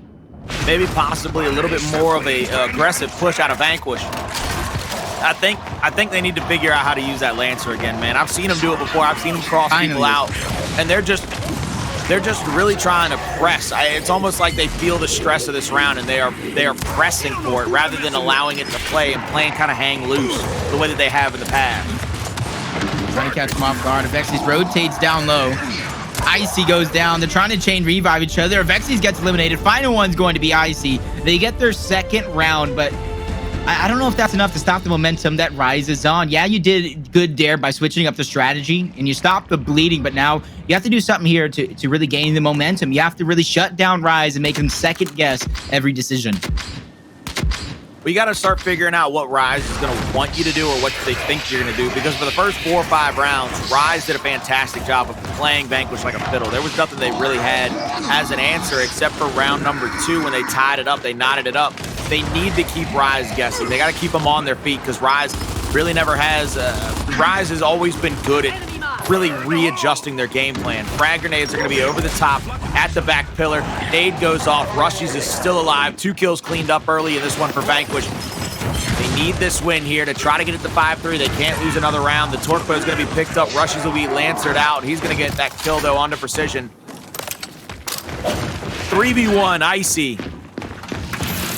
Speaker 1: maybe possibly a little bit more of a aggressive push out of Vanquish. I think they need to figure out how to use that Lancer again, man. I've seen them do it before. I've seen them cross people out, and they're just really trying to press. It's almost like they feel the stress of this round, and they are pressing for it rather than allowing it to play and playing kind of hang loose the way that they have in the past.
Speaker 2: Trying to catch them off guard. Avexys rotates down low. Icy goes down. They're trying to chain revive each other. Avexys gets eliminated. Final one's going to be Icy. They get their second round, but I don't know if that's enough to stop the momentum that Rise is on. Yeah, you did good there by switching up the strategy, and you stopped the bleeding, but now you have to do something here to really gain the momentum. You have to really shut down Rise and make them second guess every decision.
Speaker 1: We got to start figuring out what Rise is going to want you to do or what they think you're going to do, because for the first 4 or 5 rounds, Rise did a fantastic job of playing Vanquish like a fiddle. There was nothing they really had as an answer except for round number 2 when they tied it up, they knotted it up. They need to keep Rise guessing. They got to keep them on their feet because Rise really never has. Rise has always been good at really readjusting their game plan. Frag grenades are going to be over the top at the back pillar. Nade goes off. Rushiez is still alive. 2 kills cleaned up early in this one for Vanquish. They need this win here to try to get it to 5-3. They can't lose another round. The torque bow is going to be picked up. Rushiez will be lancered out. He's going to get that kill, though, onto Precision. 3v1, Icy.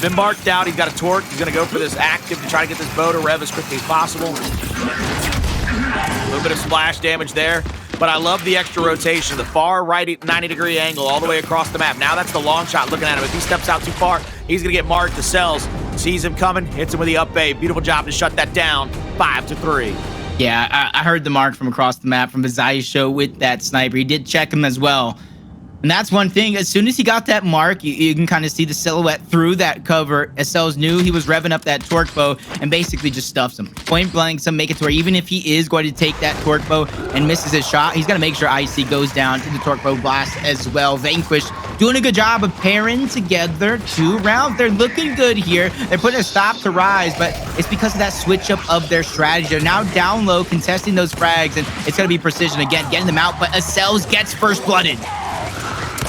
Speaker 1: Been marked out. He's got a torque. He's going to go for this active to try to get this bow to rev as quickly as possible. A little bit of splash damage there, but I love the extra rotation. The far right 90-degree angle all the way across the map. Now that's the long shot looking at him. If he steps out too far, he's going to get marked. Acells sees him coming, hits him with the up A. Beautiful job to shut that down. 5-3.
Speaker 2: Yeah, I heard the mark from across the map from the Xysho with that sniper. He did check him as well. And that's one thing. As soon as he got that mark, you can kind of see the silhouette through that cover. Acells knew he was revving up that torque bow and basically just stuffs him. Point blanks him, make it to where even if he is going to take that torque bow and misses his shot, he's going to make sure Icy goes down to the torque bow blast as well. Vanquish doing a good job of pairing together 2 rounds. They're looking good here. They're putting a stop to Rise, but it's because of that switch up of their strategy. They're now down low, contesting those frags, and it's going to be Precision again, getting them out, but Acells gets first blooded.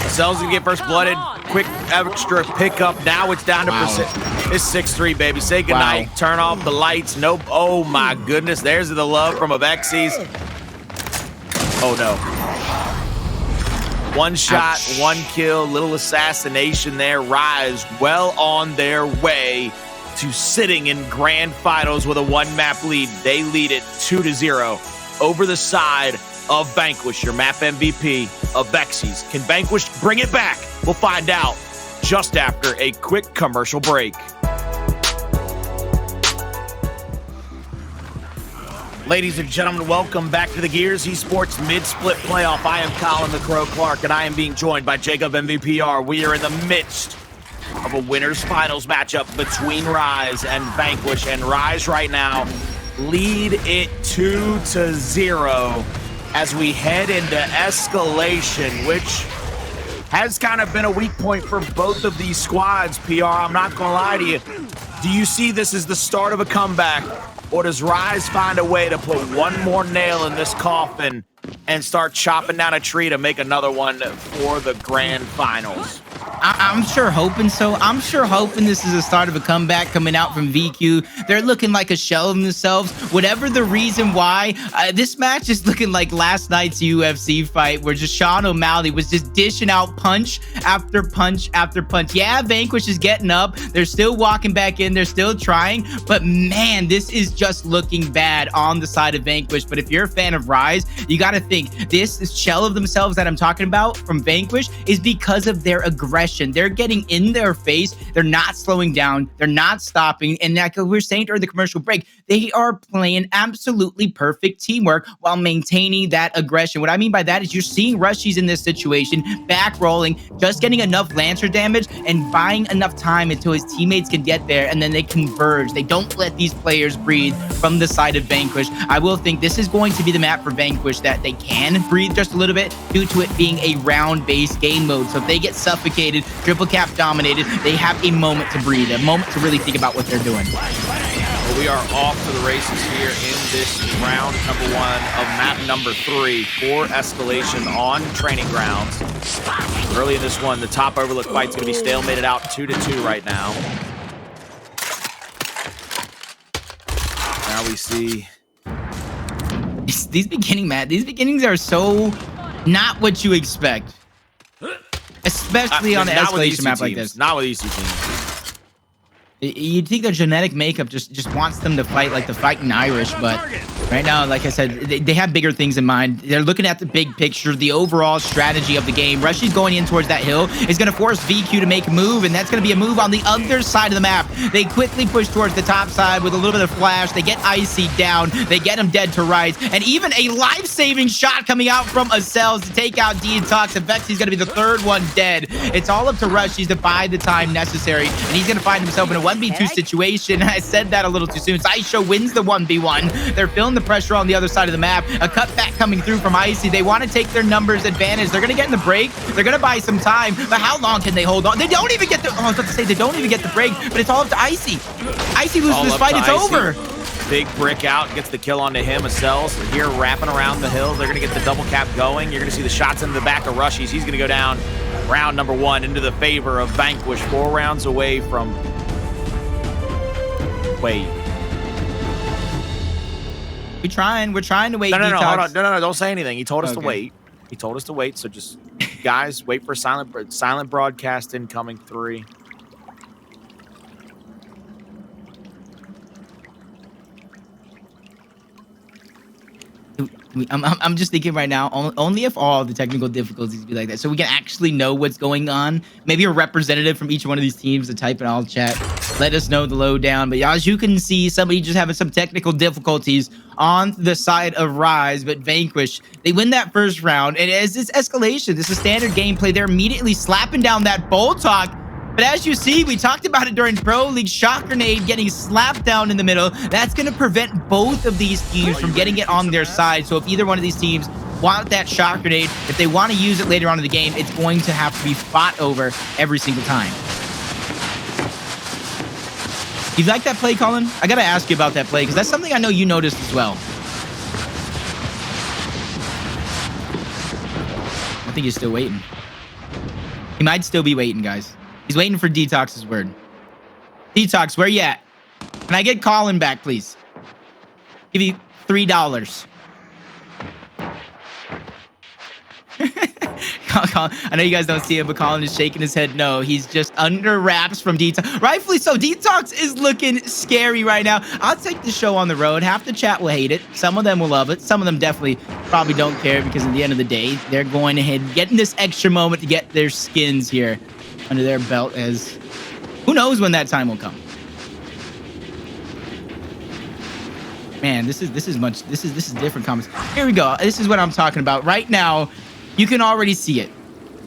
Speaker 1: Acells gonna get first blooded. Quick extra pickup. Now it's down to Precision. It's 6-3, baby. Say goodnight. Wow. Turn off the lights. Nope. Oh my goodness. There's the love from Avexys. Oh no. 1 shot, 1 kill, little assassination there. Rise well on their way to sitting in grand finals with a 1-map lead. They lead it 2-0 over the side of Vanquish, your map MVP, Avexys. Can Vanquish bring it back? We'll find out just after a quick commercial break. Ladies and gentlemen, welcome back to the Gears Esports Mid-Split Playoff. I am Colin the Crow Clark, and I am being joined by Jacob MVPR. We are in the midst of a winner's finals matchup between Rise and Vanquish, and Rise right now lead it 2-0. as we head into Escalation, which has kind of been a weak point for both of these squads, PR. I'm not going to lie to you. Do you see this as the start of a comeback, or does Rise find a way to put one more nail in this coffin and start chopping down a tree to make another one for the grand finals?
Speaker 2: I'm sure hoping so. I'm sure hoping this is the start of a comeback coming out from VQ. They're looking like a shell of themselves. Whatever the reason why, this match is looking like last night's UFC fight where just Sean O'Malley was just dishing out punch after punch after punch. Yeah, Vanquish is getting up. They're still walking back in. They're still trying. But man, this is just looking bad on the side of Vanquish. But if you're a fan of Rise, you got to think this shell of themselves that I'm talking about from Vanquish is because of their aggression. They're getting in their face. They're not slowing down. They're not stopping. And like we were saying during the commercial break, they are playing absolutely perfect teamwork while maintaining that aggression. What I mean by that is you're seeing Rushiez in this situation, back rolling, just getting enough Lancer damage and buying enough time until his teammates can get there, and then they converge. They don't let these players breathe from the side of Vanquish. I will think this is going to be the map for Vanquish that they can breathe just a little bit due to it being a round-based game mode. So if they get suffocated, triple cap dominated, they have a moment to breathe, a moment to really think about what they're doing.
Speaker 1: Well, we are off to the races here in this round number 1 of map number 3 for Escalation on training grounds. Early in this one, the top overlook fight's going to be stalemated out 2-2 right now. Now we see
Speaker 2: these beginnings are so not what you expect, especially on an Escalation map like this.
Speaker 1: Not with these two teams.
Speaker 2: You'd think their genetic makeup just wants them to fight like the fighting Irish, but right now, like I said, they have bigger things in mind. They're looking at the big picture, the overall strategy of the game. Rushiez going in towards that hill is going to force VQ to make a move, and that's going to be a move on the other side of the map. They quickly push towards the top side with a little bit of flash. They get Icy down. They get him dead to rights, and even a life-saving shot coming out from Acells to take out DeToX. Avexys is going to be the third one dead. It's all up to Rushiez to buy the time necessary, and he's going to find himself in a 1v2 situation. I said that a little too soon. Xysho wins the 1v1. They're feeling the pressure on the other side of the map. A cutback coming through from Icy. They want to take their numbers advantage. They're going to get in the break. They're going to buy some time, but how long can they hold on? They don't even get the, I was about to say they don't even get the break, but it's all up to Icy. Icy loses this fight, it's over.
Speaker 1: Big brick out, gets the kill onto him. Acells here wrapping around the hill. They're going to get the double cap going. You're going to see the shots into the back of Rushiez. He's going to go down round number 1 into the favor of Vanquish. 4 rounds away from... Wait.
Speaker 2: We're trying to wait.
Speaker 1: No, hold on. No, don't say anything. He told us to wait. He told us to wait, so just, guys, wait for silent broadcast incoming 3.
Speaker 2: I'm just thinking right now, only if all the technical difficulties be like that, so we can actually know what's going on. Maybe a representative from each one of these teams to type in all chat, let us know the lowdown. But as you can see, somebody just having some technical difficulties on the side of Rise, but Vanquish, they win that first round. And as this Escalation, this is standard gameplay. They're immediately slapping down that Boltok. But as you see, we talked about it during Pro League, Shock Grenade getting slapped down in the middle. That's going to prevent both of these teams from getting it on their side. So if either one of these teams want that Shock Grenade, if they want to use it later on in the game, it's going to have to be fought over every single time. You like that play, Colin? I got to ask you about that play, because that's something I know you noticed as well. I think he's still waiting. He might still be waiting, guys. He's waiting for DeToX's word. DeToX, where you at? Can I get Colin back, please? Give you $3. I know you guys don't see him, but Colin is shaking his head no. He's just under wraps from DeToX. Rightfully so. DeToX is looking scary right now. I'll take the show on the road. Half the chat will hate it. Some of them will love it. Some of them definitely probably don't care, because at the end of the day, they're going ahead and getting this extra moment to get their skins here under their belt, as who knows when that time will come. Man, this is different comments. Here we go. This is what I'm talking about. Right now, you can already see it.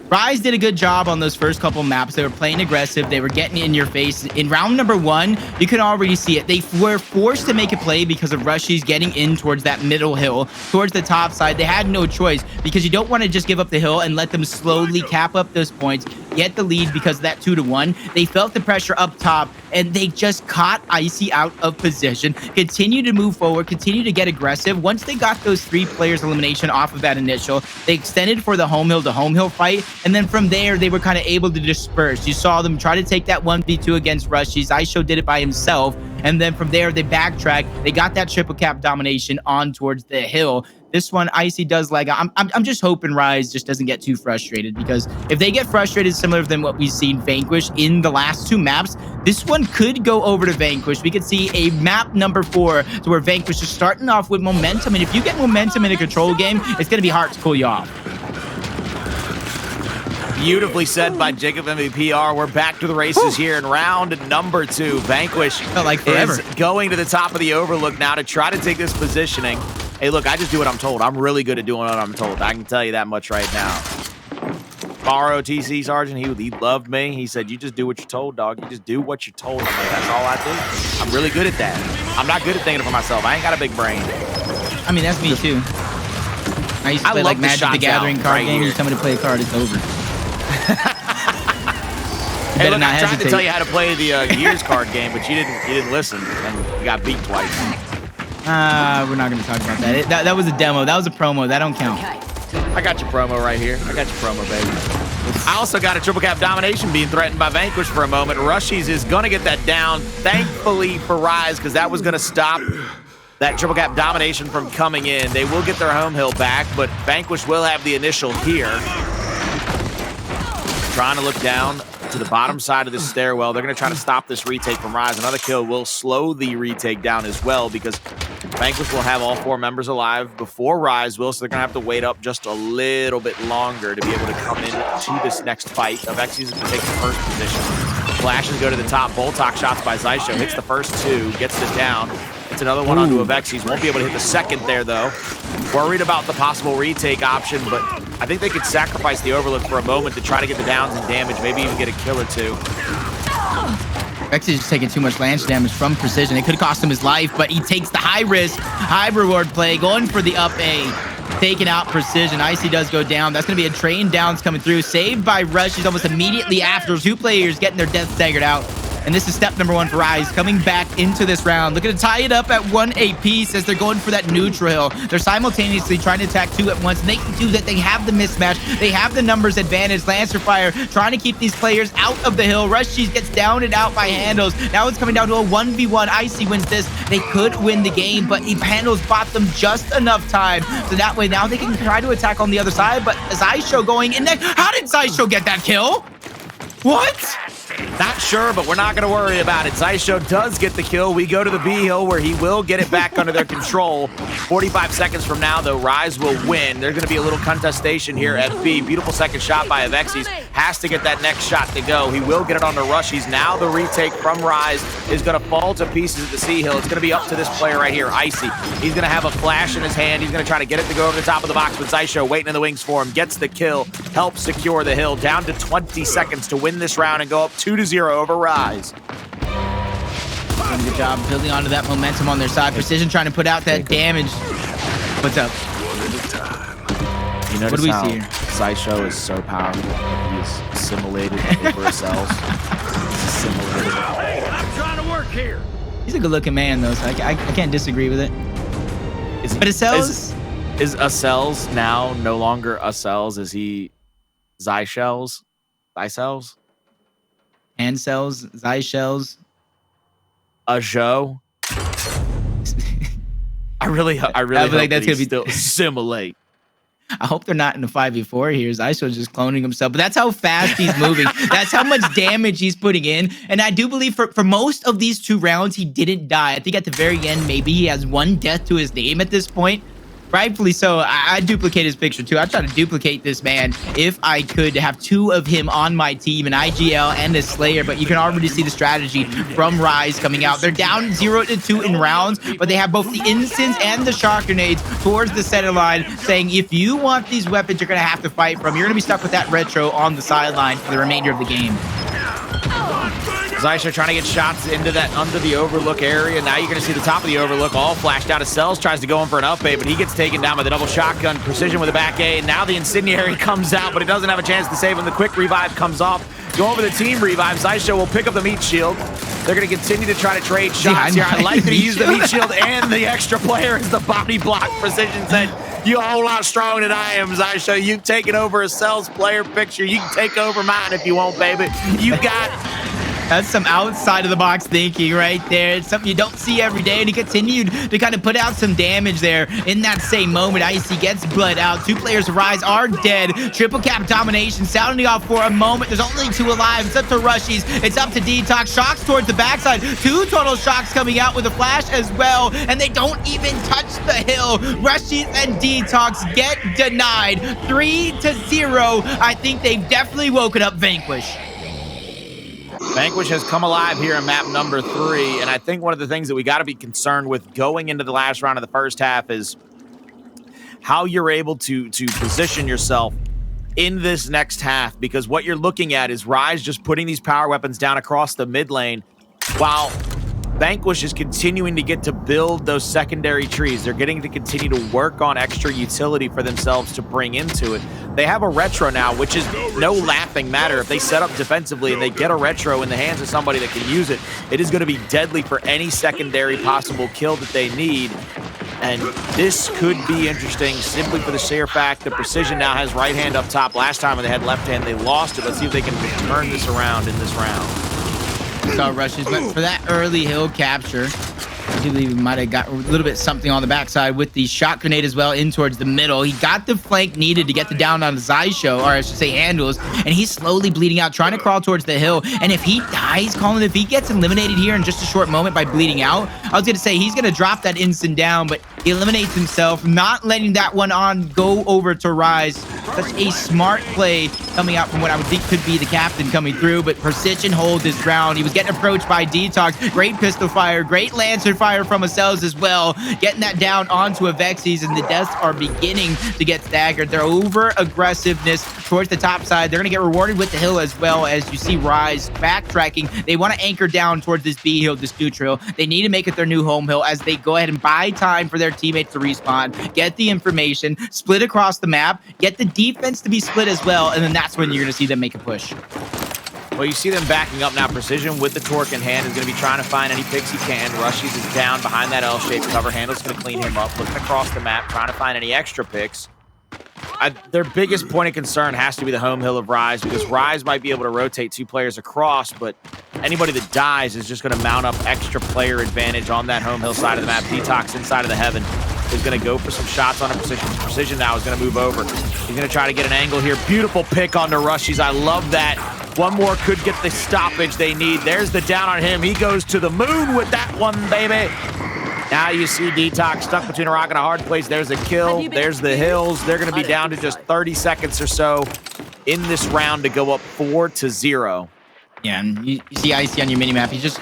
Speaker 2: Rise did a good job on those first couple maps. They were playing aggressive. They were getting in your face. In round number 1, you can already see it. They were forced to make a play because of Rushiez getting in towards that middle hill, towards the top side. They had no choice, because you don't want to just give up the hill and let them slowly cap up those points. get the lead because of that 2-1. They felt the pressure up top, and they just caught Icy out of position, continue to move forward, continue to get aggressive. Once they got those 3 players elimination off of that initial, they extended for the home hill to home hill fight, and then from there, they were kind of able to disperse. You saw them try to take that 1v2 against Rushiez. Xysho did it by himself, and then from there, they backtracked. They got that triple cap domination on towards the hill. This one, Icy does lag. I'm just hoping Rise just doesn't get too frustrated, because if they get frustrated similar than what we've seen Vanquish in the last 2 maps, this one could go over to Vanquish. We could see a map number 4 to where Vanquish is starting off with momentum, and if you get momentum in a control game, it's going to be hard to pull you off.
Speaker 1: Beautifully said by Jacob MVPR. We're back to the races here in round number 2. Vanquish
Speaker 2: felt like forever.
Speaker 1: Is going to the top of the overlook now to try to take this positioning. Hey, look, I just do what I'm told. I'm really good at doing what I'm told. I can tell you that much right now. Borrow TC Sergeant, he loved me. He said, you just do what you're told, dog. You just do what you're told. I'm like, that's all I do. I'm really good at that. I'm not good at thinking for myself. I ain't got a big brain.
Speaker 2: I mean, that's me too. I used to play like Magic the Gathering card game. You tell me to play a card, it's over.
Speaker 1: Hey, look, I tried to tell you how to play the Gears card game, but you didn't listen, and you got beat twice.
Speaker 2: We're not going to talk about that. That was a demo. That was a promo. That don't count.
Speaker 1: I got your promo right here. I got your promo, baby. I also got a triple cap domination being threatened by Vanquish for a moment. Rushiez is going to get that down, thankfully for Rise, because that was going to stop that triple cap domination from coming in. They will get their home hill back, but Vanquish will have the initial here. Trying to look down to the bottom side of this stairwell. They're going to try to stop this retake from Rise. Another kill will slow the retake down as well, because Vanquish will have all 4 members alive before Rise will, so they're going to have to wait up just a little bit longer to be able to come into this next fight. Avexys is going to take the first position. Flashes go to the top. DeToX shots by Xysho. Hits the first 2. Gets it down. It's another one onto Avexys. Won't be able to hit the second there, though. Worried about the possible retake option, but I think they could sacrifice the overlook for a moment to try to get the downs and damage, maybe even get a kill or 2.
Speaker 2: Avexys is taking too much lance damage from Precision. It could cost him his life, but he takes the high risk, high reward play, going for the up A, taking out Precision. Icy does go down. That's going to be a train downs coming through. Saved by Rushiez almost immediately after. 2 players getting their death staggered out. And this is step number 1 for Rise, coming back into this round. Looking to tie it up at 1 AP as they're going for that neutral hill. They're simultaneously trying to attack 2 at once, and they can do that. They have the mismatch. They have the numbers advantage. Lancer Fire trying to keep these players out of the hill. Rushiez gets down and out by Hndles. Now it's coming down to a 1v1. Icy wins this. They could win the game, but Hndles bought them just enough time. So that way, now they can try to attack on the other side, but Xysho going in there. How did Xysho get that kill? What?
Speaker 1: Not sure, but we're not going to worry about it. Xysho does get the kill. We go to the B hill where he will get it back under their control. 45 seconds from now, though, Rise will win. There's going to be a little contestation here at B. Beautiful second shot by Avexys. Has to get that next shot to go. He will get it onto Rushiez. Now the retake from Rise is going to fall to pieces at the C hill. It's going to be up to this player right here, Icy. He's going to have a flash in his hand. He's going to try to get it to go over the top of the box, but Xysho waiting in the wings for him. Gets the kill. Helps secure the hill. Down to 20 seconds to win this round and go up 2-0 over Rise.
Speaker 2: Doing a good job building onto that momentum on their side. Precision trying to put out that damage. What's up?
Speaker 1: You notice what do we see here? Xysho is so powerful. He's assimilated over Acells. Assimilated. I'm trying to work here.
Speaker 2: He's a good-looking man, though, so I can't disagree with it. But Acells?
Speaker 1: Is Acells now no longer Acells? Is he Xyshells? Xyshells?
Speaker 2: Hndles, Xyshells.
Speaker 1: Xysho. I really hope like that's gonna be still assimilate.
Speaker 2: I hope they're not in the 5v4 here. Xysho's just cloning himself, but that's how fast he's moving. That's how much damage he's putting in. And I do believe for most of these 2 rounds, he didn't die. I think at the very end, maybe he has 1 death to his name at this point. Rightfully so. I duplicate his picture too. I try to duplicate this man if I could have 2 of him on my team, an IGL and a Slayer, but you can already see the strategy from Rise coming out. They're down 0-2 in rounds, but they have both the instants and the shock grenades towards the center line, saying if you want these weapons you're going to have to fight from, you're going to be stuck with that retro on the sideline for the remainder of the game.
Speaker 1: Xysho trying to get shots into that under the overlook area. Now you're going to see the top of the overlook all flashed out. Acells tries to go in for an up A, but he gets taken down by the double shotgun. Precision with the back A. And now the incendiary comes out, but it doesn't have a chance to save him. The quick revive comes off. Go over the team revive. Xysho will pick up the meat shield. They're going to continue to try to trade shots here. I like that he used the meat shield and the extra player as the body block. Precision said, "You're a whole lot stronger than I am, Xysho. You've taken over Acells player picture. You can take over mine if you want, baby. You got it."
Speaker 2: That's some outside of the box thinking right there. It's something you don't see every day, and he continued to kind of put out some damage there in that same moment. Icy gets bled out. 2 players of Rise are dead. Triple cap domination sounding off for a moment. There's only 2 alive. It's up to Rushiez. It's up to DeToX. Shocks towards the backside. 2 total shocks coming out with a flash as well, and they don't even touch the hill. Rushiez and DeToX get denied 3-0. I think they've definitely woken up Vanquish.
Speaker 1: Vanquish has come alive here in map number 3, and I think one of the things that we got to be concerned with going into the last round of the first half is how you're able to position yourself in this next half, because what you're looking at is Rise just putting these power weapons down across the mid lane while Vanquish is continuing to get to build those secondary trees. They're getting to continue to work on extra utility for themselves to bring into it. They have a retro now, which is no laughing matter. If they set up defensively and they get a retro in the hands of somebody that can use it, it is going to be deadly for any secondary possible kill that they need. And this could be interesting simply for the sheer fact that Precision now has right hand up top. Last time when they had left hand, they lost it. Let's see if they can turn this around in this round.
Speaker 2: Saw Rushiez, but for that early hill capture, I do believe he might have got a little bit something on the backside with the shot grenade as well in towards the middle. He got the flank needed to get the down on Xysho, or I should say Hndles, and he's slowly bleeding out, trying to crawl towards the hill. And if he dies, Colin, if he gets eliminated here in just a short moment by bleeding out, I was going to say he's going to drop that instant down, but he eliminates himself, not letting that one on go over to Rise. Such a smart play coming out from what I would think could be the captain coming through, but Precision holds his ground. He was getting approached by DeToX. Great pistol fire, great Lancer fire from Acells as well, getting that down onto Avexys, and the deaths are beginning to get staggered. Their over aggressiveness towards the top side, they're going to get rewarded with the hill as well. As you see Rise backtracking, they want to anchor down towards this B hill, this neutral. They need to make it their new home hill as they go ahead and buy time for their teammates to respawn, get the information, split across the map, get the defense to be split as well, and then that's when you're going to see them make a push.
Speaker 1: Well, you see them backing up now. Precision with the torque in hand is going to be trying to find any picks he can. Rushiez is down behind that L-shaped cover. Hndles going to clean him up, looking across the map, trying to find any extra picks. Their biggest point of concern has to be the home hill of Rise, because Rise might be able to rotate 2 players across, but anybody that dies is just going to mount up extra player advantage on that home hill side of the map. DeToX inside of the heaven is going to go for some shots on a Precision. Precision now is going to move over. He's going to try to get an angle here. Beautiful pick onto Rushiez. I love that. One more could get the stoppage they need. There's the down on him. He goes to the moon with that one, baby. Now you see DeToX stuck between a rock and a hard place. There's a kill. There's the hills. They're going to be down to just 30 seconds or so in this round to go up 4-0.
Speaker 2: Yeah, and you see Icy on your minimap. He's just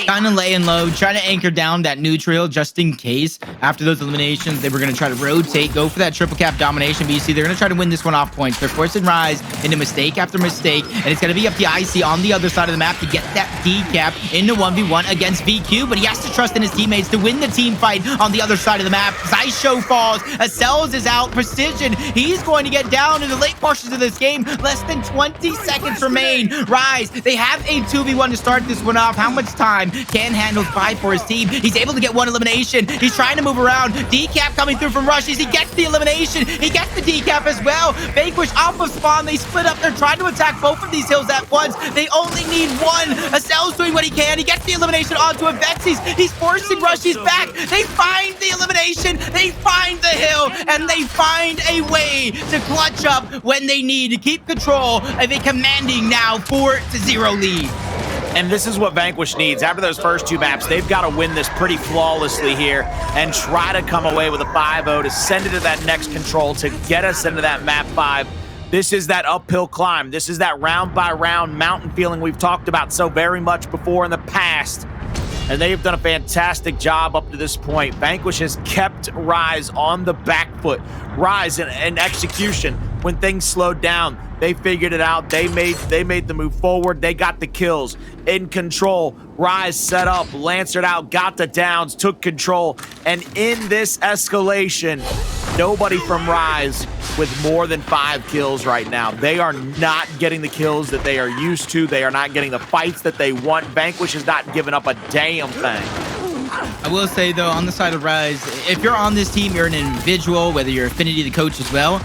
Speaker 2: kind of laying low, trying to anchor down that neutral just in case. After those eliminations, they were going to try to rotate, go for that triple cap domination. But you see, they're going to try to win this one off points. They're forcing Rise into mistake after mistake, and it's going to be up to Icy on the other side of the map to get that decap into 1v1 against VQ. But he has to trust in his teammates to win the team fight on the other side of the map. Xysho falls. Acells is out. Precision, he's going to get down in the late portions of this game. Less than 20 seconds remain. Rise, they have a 2v1 to start this one off. How much time can Hndles buy for his team? He's able to get one elimination. He's trying to move around. Decap coming through from Rushiez. He gets the elimination. He gets the decap as well. Vanquish off of spawn. They split up. They're trying to attack both of these hills at once. They only need one. Acells doing what he can. He gets the elimination onto Avexys. He's forcing Rushiez back. They find the elimination. They find the hill, and they find a way to clutch up when they need to keep control of a commanding now 4-0 lead.
Speaker 1: And this is what Vanquish needs. After those first 2 maps, they've got to win this pretty flawlessly here and try to come away with a 5-0 to send it to that next control to get us into that map 5. This is that uphill climb. This is that round-by-round mountain feeling we've talked about so very much before in the past. And they've done a fantastic job up to this point. Vanquish has kept Rise on the back foot. Rise in execution. when things slowed down, they figured it out. They made the move forward. They got the kills in control. Rise set up, Lancered out, got the downs, took control. And in this escalation, nobody from Rise with more than 5 kills right now. They are not getting the kills that they are used to. They are not getting the fights that they want. Vanquish has not given up a damn thing.
Speaker 2: I will say, though, on the side of Rise, if you're on this team, you're an individual, whether you're Affinity the coach as well,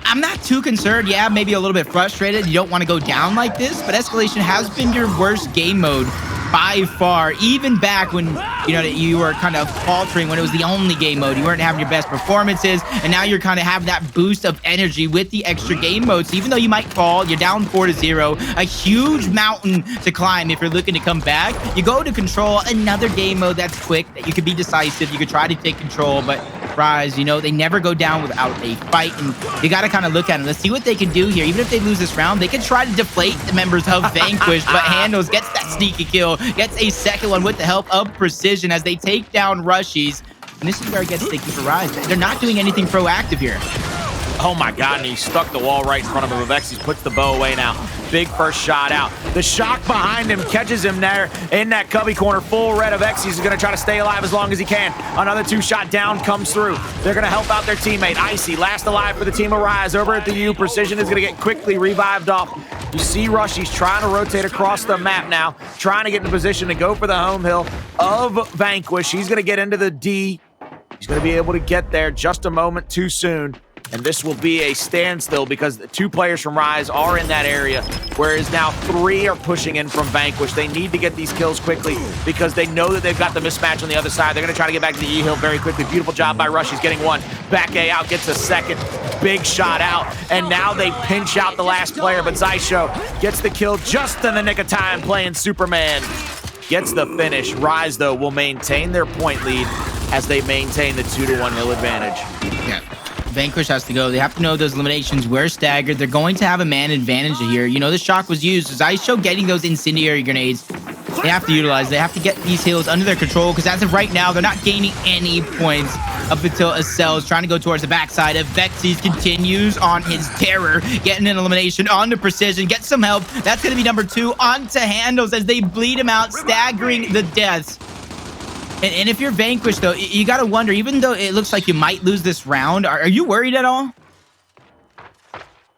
Speaker 2: I'm not too concerned. Yeah, maybe a little bit frustrated. You don't want to go down like this, but Escalation has been your worst game mode by far. Even back when, you were kind of faltering when it was the only game mode. You weren't having your best performances, and now you're kind of having that boost of energy with the extra game modes. So even though you might fall, you're down 4-0, a huge mountain to climb if you're looking to come back. You go to control, another game mode that's quick, that you could be decisive. You could try to take control, but Rise, they never go down without a fight, and you got to kind of look at them. Let's see what they can do here. Even if they lose this round, they can try to deflate the members of Vanquish, but Hndles gets that sneaky kill, gets a second one with the help of Precision as they take down Rushiez. And this is where it gets sticky for Rise. They're not doing anything proactive here.
Speaker 1: Oh my God, and he stuck the wall right in front of him. Avexys puts the bow away now. Big first shot out. The shock behind him catches him there in that cubby corner. Full red. Avexys is going to try to stay alive as long as he can. Another 2-shot down comes through. They're going to help out their teammate. Icy, last alive for the team of Rise. Over at the U, Precision is going to get quickly revived off. You see Rushiez trying to rotate across the map now, trying to get in a position to go for the home hill of Vanquish. He's going to get into the D. He's going to be able to get there just a moment too soon. And this will be a standstill because the 2 players from Rise are in that area, whereas now 3 are pushing in from Vanquish. They need to get these kills quickly because they know that they've got the mismatch on the other side. They're going to try to get back to the E-Hill very quickly. Beautiful job by Rushiez getting 1. Back A out, gets a second. Big shot out. And now they pinch out the last player, but Xysho gets the kill just in the nick of time playing Superman. Gets the finish. Rise, though, will maintain their point lead as they maintain the 2-1 hill advantage.
Speaker 2: Yeah. Vanquish has to go. They have to know those eliminations were staggered. They're going to have a man advantage here. The shock was used. Xysho getting those incendiary grenades. They have to utilize. They have to get these hills under their control because as of right now, they're not gaining any points up until Acells trying to go towards the backside. Avexys continues on his terror, getting an elimination onto Precision. Get some help. That's going to be number 2 onto Hndles as they bleed him out, staggering the deaths. And if you're Vanquish, though, you got to wonder, even though it looks like you might lose this round, are you worried at all?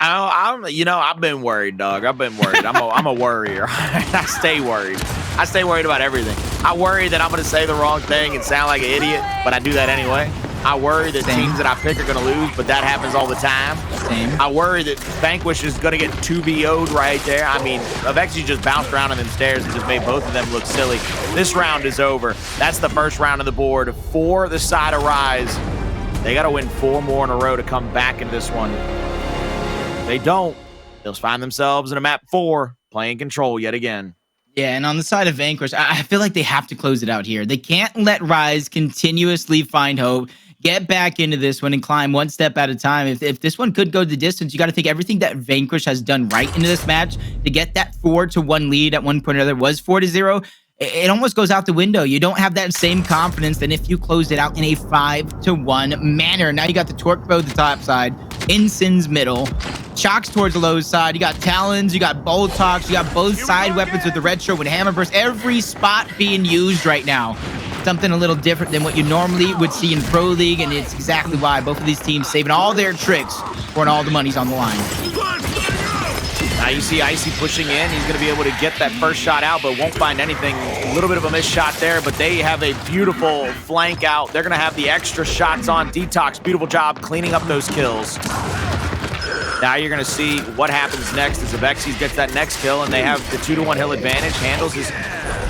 Speaker 1: I've been worried, dog. I've been worried. I'm a worrier. I stay worried. I stay worried about everything. I worry that I'm going to say the wrong thing and sound like an idiot, but I do that anyway. I worry that teams that I pick are going to lose, but that happens all the time. I worry that Vanquish is going to get 2-0'd right there. I mean, Avexys just bounced around on them stairs and just made both of them look silly. This round is over. That's the first round of the board for the side of Rise. They got to win 4 more in a row to come back in this one. If they don't, they'll find themselves in a map 4 playing control yet again.
Speaker 2: Yeah, and on the side of Vanquish, I feel like they have to close it out here. They can't let Rise continuously find hope. Get back into this one and climb one step at a time. If this one could go the distance, you got to take everything that Vanquish has done right into this match to get that 4-1 lead at one point or other. It was 4-0. It almost goes out the window. You don't have that same confidence than if you closed it out in a 5-1 manner. Now you got the Torque Bow the top side, Ensign's middle, Chocks towards the low side. You got Talons, you got DeToX, you got both side weapons with the red shirt with Hammer Burst. Every spot being used right now. Something a little different than what you normally would see in Pro League, and it's exactly why both of these teams saving all their tricks when all the money's on the line.
Speaker 1: Now you see Icy pushing in. He's going to be able to get that first shot out, but won't find anything. A little bit of a missed shot there, but they have a beautiful flank out. They're going to have the extra shots on DeToX. Beautiful job cleaning up those kills. Now you're going to see what happens next as Avexys gets that next kill, and they have the 2-1 hill advantage. Hndles is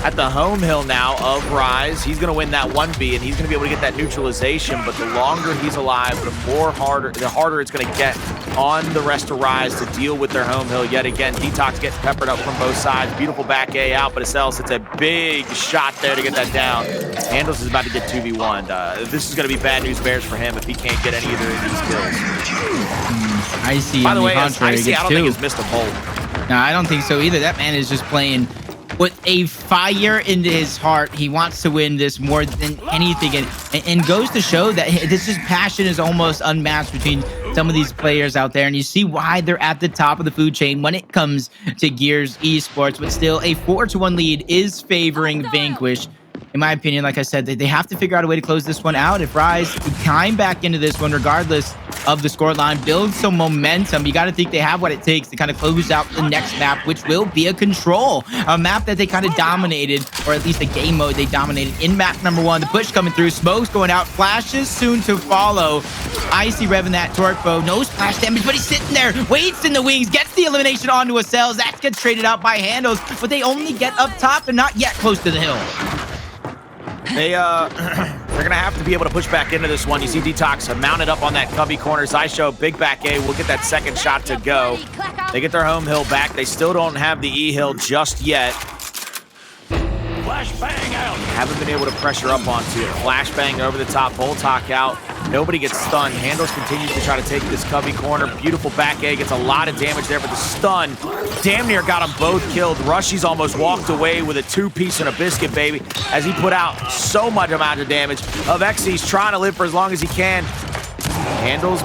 Speaker 1: at the home hill now of Rise. He's going to win that 1B, and he's going to be able to get that neutralization, but the longer he's alive, the harder it's going to get on the rest of Rise to deal with their home hill yet again. DeToX gets peppered up from both sides. Beautiful back A out, but Acells hits a big shot there to get that down. Hndles is about to get 2v1'd. This is going to be bad news bears for him if he can't get either of these kills.
Speaker 2: Icy,
Speaker 1: by the way, Icy, I don't think he's missed a bolt.
Speaker 2: No, I don't think so either. That man is just playing with a fire in his heart. He wants to win this more than anything, and goes to show that this passion is almost unmatched between some of these players out there, and you see why they're at the top of the food chain when it comes to Gears Esports. But still, a 4-1 lead is favoring Vanquish. In my opinion, like I said, they have to figure out a way to close this one out. If Rise climb back into this one, regardless of the scoreline, build some momentum, you got to think they have what it takes to kind of close out the next map, which will be a Control, a map that they kind of dominated, or at least a game mode they dominated in map number 1. The push coming through, smokes going out, flashes soon to follow. Icy revving that torque bow, no splash damage, but he's sitting there, waits in the wings, gets the elimination onto Acells. That gets traded out by Hndles, but they only get up top and not yet close to the hill.
Speaker 1: They're gonna have to be able to push back into this one. You see DeToX mounted up on that cubby corner. Xysho, big back A, will get that second shot to go. They get their home hill back. They still don't have the E hill just yet. Flashbang out. Haven't been able to pressure up onto it. Flashbang over the top, bolt hawk out. Nobody gets stunned. Hndles continues to try to take this cubby corner. Beautiful back A, gets a lot of damage there, but the stun damn near got them both killed. Rushiez almost walked away with a 2-piece and a biscuit, baby, as he put out so much amount of damage. Avexys trying to live for as long as he can. Hndles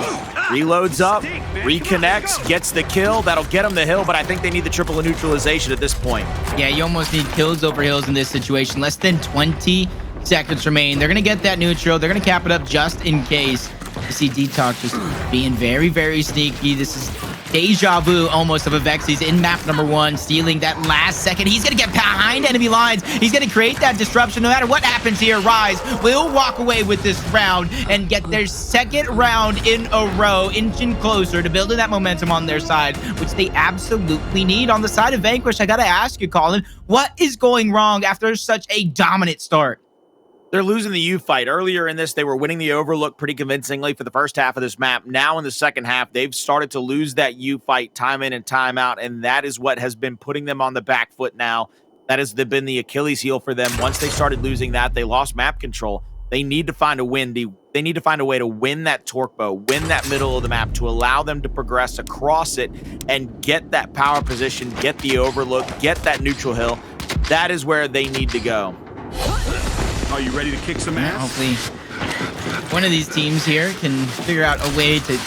Speaker 1: reloads up, reconnects, gets the kill. That'll get him the hill, but I think they need the triple neutralization at this point.
Speaker 2: Yeah, you almost need kills over hills in this situation. Less than 20 seconds remain. They're going to get that neutral. They're going to cap it up just in case. You see DeToX just being very, very sneaky. This is deja vu almost of Avexys in map number 1, stealing that last second. He's going to get behind enemy lines. He's going to create that disruption. No matter what happens here, Rise will walk away with this round and get their second round in a row, inching closer to building that momentum on their side, which they absolutely need. On the side of Vanquish, I got to ask you, Colin, what is going wrong after such a dominant start?
Speaker 1: They're losing the U fight. Earlier in this, they were winning the Overlook pretty convincingly for the first half of this map. Now in the second half, they've started to lose that U fight time in and time out, and that is what has been putting them on the back foot now. That has been the Achilles heel for them. Once they started losing that, they lost map control. They need to find a win. They need to find a way to win that torque bow, win that middle of the map to allow them to progress across it and get that power position, get the Overlook, get that neutral hill. That is where they need to go.
Speaker 3: Are you ready to kick some ass?
Speaker 2: Hopefully one of these teams here can figure out a way to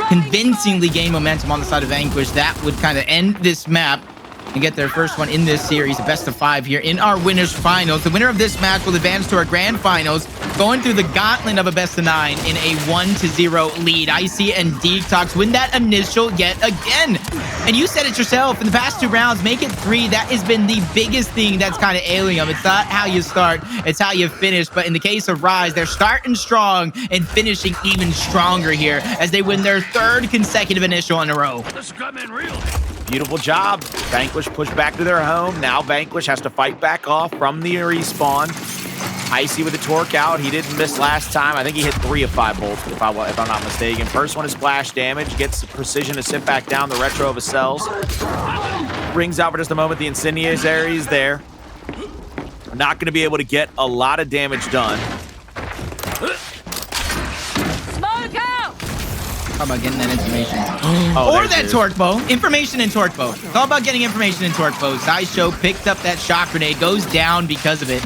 Speaker 2: convincingly gain momentum on the side of Vanquish. That would kind of end this map and get their first one in this series, a best of 5 here in our winners finals. The winner of this match will advance to our grand finals, going through the gauntlet of a best of 9 in a 1-0 lead. Icy and DeToX win that initial yet again. And you said it yourself, in the past 2 rounds, make it 3. That has been the biggest thing that's kind of ailing them. It's not how you start, it's how you finish. But in the case of Rise, they're starting strong and finishing even stronger here as they win their 3rd consecutive initial in a row.
Speaker 3: This is coming real.
Speaker 1: Beautiful job. Vanquish pushed back to their home. Now Vanquish has to fight back off from the respawn. Icy with the torque out. He didn't miss last time. I think he hit 3 of 5 bolts, if I'm not mistaken. First one is splash damage. Gets the precision to sit back down. The retro of Acells. Brings out for just a moment the incendiaries there. Not going to be able to get a lot of damage done.
Speaker 2: How about getting that information?
Speaker 1: Oh,
Speaker 2: or that torque bow. Information and torque bow. It's all about getting information and torque bow. Xysho picked up that shock grenade, goes down because of it.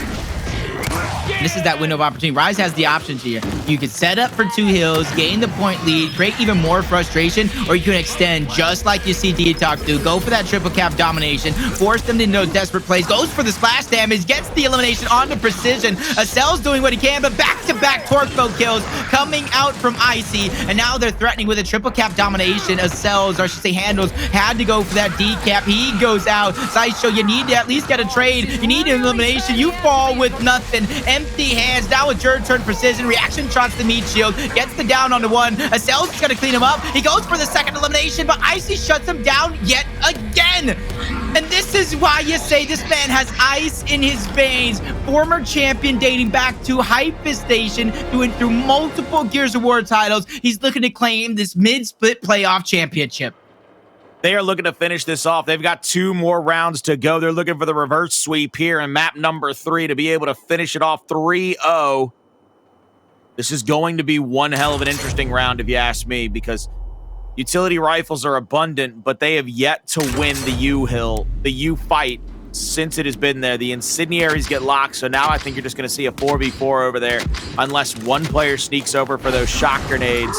Speaker 2: This is that window of opportunity. Rise has the options here. You could set up for 2 hills, gain the point lead, create even more frustration, or you can extend just like you see DeToX do. Go for that triple cap domination, force them into those desperate plays, goes for the splash damage, gets the elimination onto precision. Acells doing what he can, but back-to-back torque bow kills coming out from Icy, and now they're threatening with a triple cap domination. Acells, or I should say Hndles, had to go for that decap. He goes out. Xysho, you need to at least get a trade. You need an elimination. You fall with nothing. Empty hands. Now it's your turn. Precision. Reaction shots the meat shield. Gets the down onto 1. Acells is going to clean him up. He goes for the second elimination, but Icy shuts him down yet again. And this is why you say this man has ice in his veins. Former champion dating back to Hypestation, doing through multiple Gears of War titles. He's looking to claim this mid-split playoff championship.
Speaker 1: They are looking to finish this off. They've got 2 more rounds to go. They're looking for the reverse sweep here in map number 3 to be able to finish it off 3-0. This is going to be one hell of an interesting round, if you ask me, because utility rifles are abundant, but they have yet to win the U fight since it has been there. The incendiaries get locked, so now I think you're just going to see a 4v4 over there, unless one player sneaks over for those shock grenades.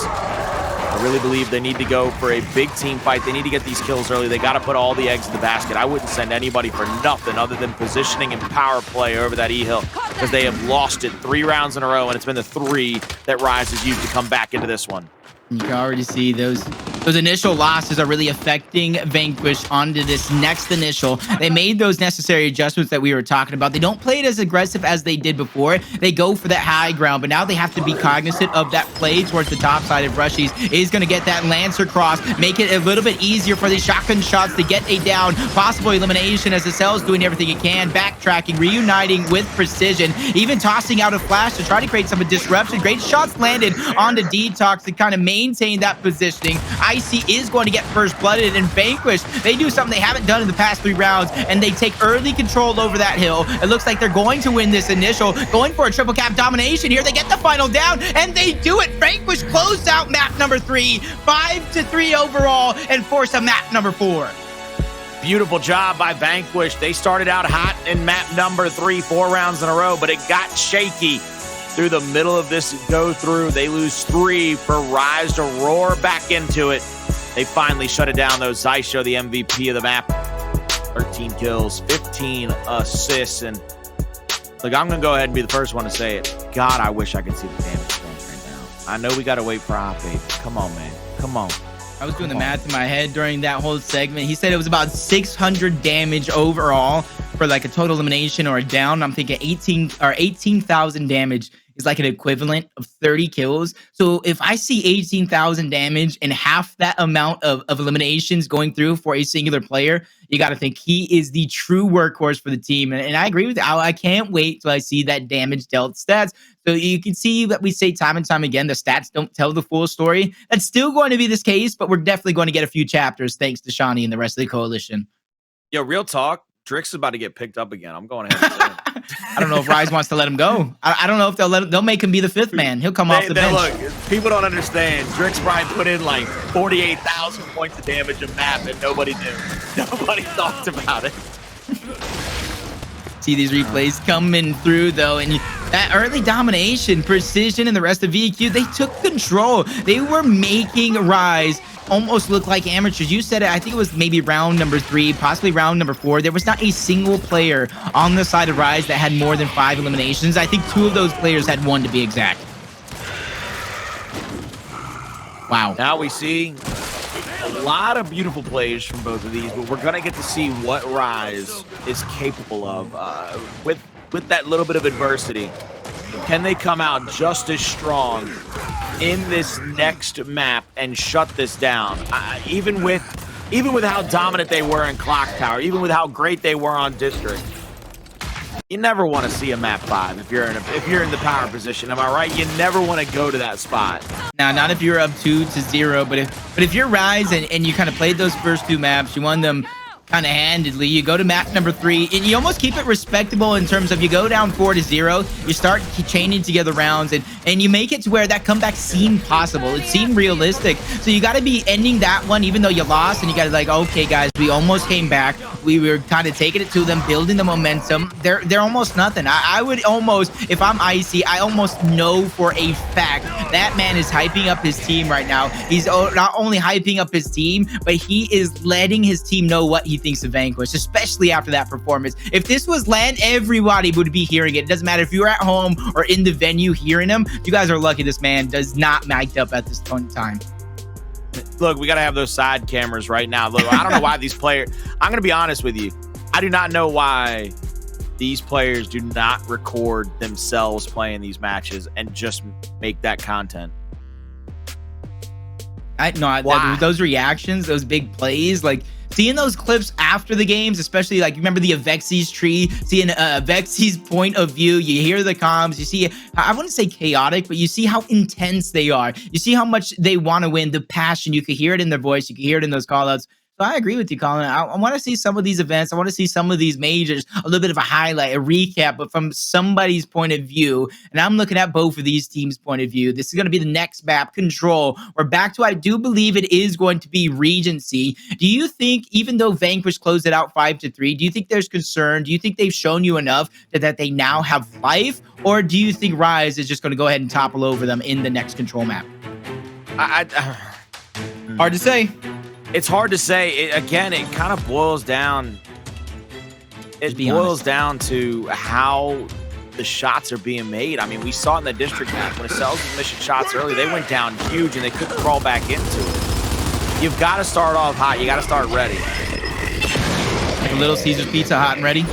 Speaker 1: I really believe they need to go for a big team fight. They need to get these kills early. They got to put all the eggs in the basket. I wouldn't send anybody for nothing other than positioning and power play over that E-Hill, because they have lost it 3 rounds in a row, and it's been the 3 that Rise has used to come back into this one.
Speaker 2: You can already see those initial losses are really affecting Vanquish onto this next initial. They made those necessary adjustments that we were talking about. They don't play it as aggressive as they did before. They go for that high ground, but now they have to be cognizant of that play towards the top side of Rushiez. Is going to get that Lancer cross, make it a little bit easier for these shotgun shots to get a down. Possible elimination as Acells doing everything he can, backtracking, reuniting with precision, even tossing out a flash to try to create some disruption. Great shots landed onto DeToX to kind of maintain that positioning. Icy is going to get first blooded, and Vanquish, they do something they haven't done in the past 3 rounds, and they take early control over that hill. It looks like they're going to win this initial, going for a triple cap domination here. They get the final down, and they do it. Vanquish closed out map number 3, 5-3 overall, and force a map number 4.
Speaker 1: Beautiful job by Vanquish. They started out hot in map number 3, 4 rounds in a row, but it got shaky through the middle of this go through. They lose 3 for Rise to roar back into it. They finally shut it down, though. Xysho, the MVP of the map. 13 kills, 15 assists. And look, I'm going to go ahead and be the first one to say it. God, I wish I could see the damage going right now. I know we got to wait for Ape. Come on, man. Come on.
Speaker 2: I was doing the math in my head during that whole segment. He said it was about 600 damage overall for like a total elimination or a down. I'm thinking 18,000 damage is like an equivalent of 30 kills. So if I see 18,000 damage and half that amount of eliminations going through for a singular player, you got to think he is the true workhorse for the team. And I agree with you. I can't wait till I see that damage dealt stats. So you can see that we say time and time again, the stats don't tell the full story. That's still going to be this case, but we're definitely going to get a few chapters thanks to Shawnee and the rest of the coalition.
Speaker 1: Yo, real talk. Drix is about to get picked up again. I'm going ahead and say it.
Speaker 2: I don't know if Rise wants to let him go. I don't know if they'll make him be the 5th man. He'll come off the bench.
Speaker 1: Look, people don't understand. Drix probably put in like 48,000 points of damage a map, and nobody knew. Nobody talked about it.
Speaker 2: See these replays coming through, though, and that early domination, precision, and the rest of VQ, they took control. They were making Rise almost look like amateurs. You said it. I think it was maybe round number 3, possibly round number 4. There was not a single player on the side of Rise that had more than 5 eliminations. I think 2 of those players had 1 to be exact. Wow.
Speaker 1: Now we see a lot of beautiful plays from both of these, but we're going to get to see what Rise is capable of with that little bit of adversity. Can they come out just as strong in this next map and shut this down? Even with how dominant they were in Clocktower, even with how great they were on District, you never want to see a map 5 if you're in the power position. Am I right? You never want to go to that spot.
Speaker 2: Now, not if you're up 2-0, but if you're Rise and you kind of played those first 2 maps, you won them kind of handedly. You go to map number 3, and you almost keep it respectable in terms of you go down 4-0, you start chaining together rounds, and you make it to where that comeback seemed possible. It seemed realistic. So you got to be ending that one, even though you lost, and you got to like, okay, guys, we almost came back. We were kind of taking it to them, building the momentum. They're almost nothing. I would almost, if I'm Icy, I almost know for a fact that man is hyping up his team right now. He's not only hyping up his team, but he is letting his team know what he thinks of Vanquish, especially after that performance. If this was LAN, everybody would be hearing it. It doesn't matter if you're at home or in the venue hearing him. You guys are lucky this man does not mic'd up at this point in time.
Speaker 1: Look, we got to have those side cameras right now. Look, I don't know why these players... I'm going to be honest with you. I do not know why these players do not record themselves playing these matches and just make that content.
Speaker 2: Those reactions, those big plays, like seeing those clips after the games, especially like remember the Avexys tree, seeing Avexys point of view, you hear the comms, you see, I wouldn't say chaotic, but you see how intense they are. You see how much they want to win, the passion. You could hear it in their voice. You could hear it in those call outs. So I agree with you, Colin. I want to see some of these events. I want to see some of these majors, a little bit of a highlight, a recap, but from somebody's point of view. And I'm looking at both of these teams' point of view. This is going to be the next map, Control. We're back to, I do believe it is going to be Regency. Do you think, even though Vanquish closed it out 5-3, do you think there's concern? Do you think they've shown you enough that they now have life? Or do you think Rise is just going to go ahead and topple over them in the next Control map? Hard to say.
Speaker 1: It's hard to say. Again, it kind of boils down. It boils down to how the shots are being made. I mean, we saw in the district match when Acells was missing shots early, they went down huge and they couldn't crawl back into it. You've got to start off hot. You got to start ready.
Speaker 2: Like a Little Caesars pizza, hot and ready.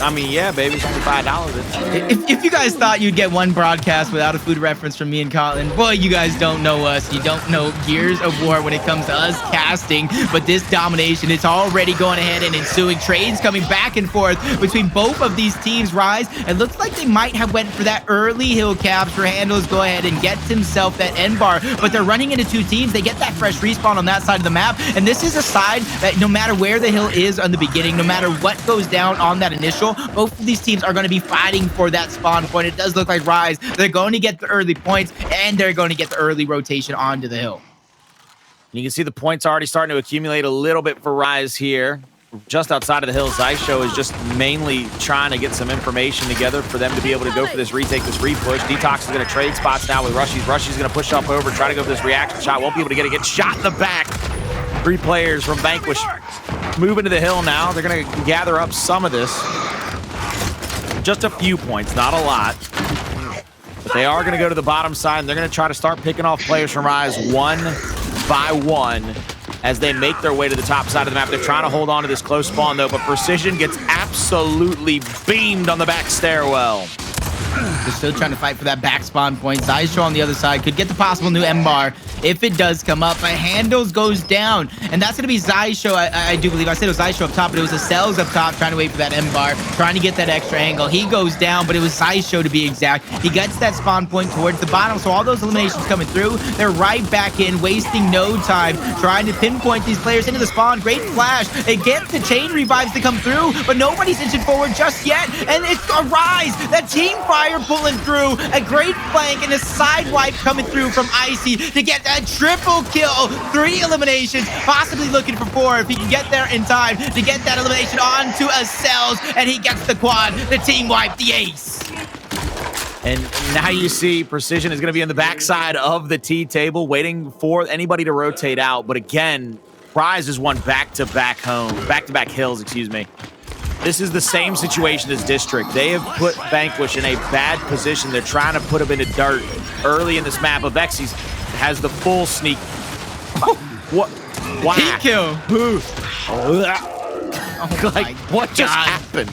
Speaker 1: I mean, yeah, baby, it's only $5.
Speaker 2: If you guys thought you'd get one broadcast without a food reference from me and Colin, boy, you guys don't know us. You don't know Gears of War when it comes to us casting. But this domination, it's already going ahead and ensuing. Trades coming back and forth between both of these teams. Rise, it looks like they might have went for that early hill caps where Hndles go ahead and gets himself that end bar. But they're running into two teams. They get that fresh respawn on that side of the map. And this is a side that no matter where the hill is on the beginning, no matter what goes down on that initial, both of these teams are going to be fighting for that spawn point. It does look like Rise, they're going to get the early points and they're going to get the early rotation onto the hill.
Speaker 1: You can see the points already starting to accumulate a little bit for Rise here. Just outside of the hill, Xysho is just mainly trying to get some information together for them to be able to go for this retake, this repush. DeToX is going to trade spots now with Rushiez. Rushiez is going to push up over, try to go for this reaction shot. Won't be able to get it. Get shot in the back. 3 players from Vanquish moving to the hill now. They're going to gather up some of this. Just a few points, not a lot. But they are going to go to the bottom side, and they're going to try to start picking off players from Rise one by one as they make their way to the top side of the map. They're trying to hold on to this close spawn, though, but Precision gets absolutely beamed on the back stairwell.
Speaker 2: They're still trying to fight for that back spawn point. Xysho on the other side could get the possible new M-bar if it does come up. But Hndles goes down, and that's going to be Xysho, I do believe. I said it was Xysho up top, but it was Acells up top trying to wait for that M-bar, trying to get that extra angle. He goes down, but it was Xysho to be exact. He gets that spawn point towards the bottom, so all those eliminations coming through, they're right back in, wasting no time, trying to pinpoint these players into the spawn. Great flash. They get the chain revives to come through, but nobody's inching forward just yet, and it's a Rise. That team fire pulling through, a great flank and a side wipe coming through from Icy to get that triple kill. 3 eliminations, possibly looking for 4 if he can get there in time to get that elimination onto Acells, and he gets the quad. The team wipe, the ace.
Speaker 1: And now you see Precision is going to be on the backside of the T table, waiting for anybody to rotate out. But again, Rise has won back-to-back hills, excuse me. This is the same situation as District. They have put Vanquish in a bad position. They're trying to put him into dirt early in this map. Avexys has the full sneak. What? Wow.
Speaker 2: Team kill.
Speaker 1: Like, what just happened?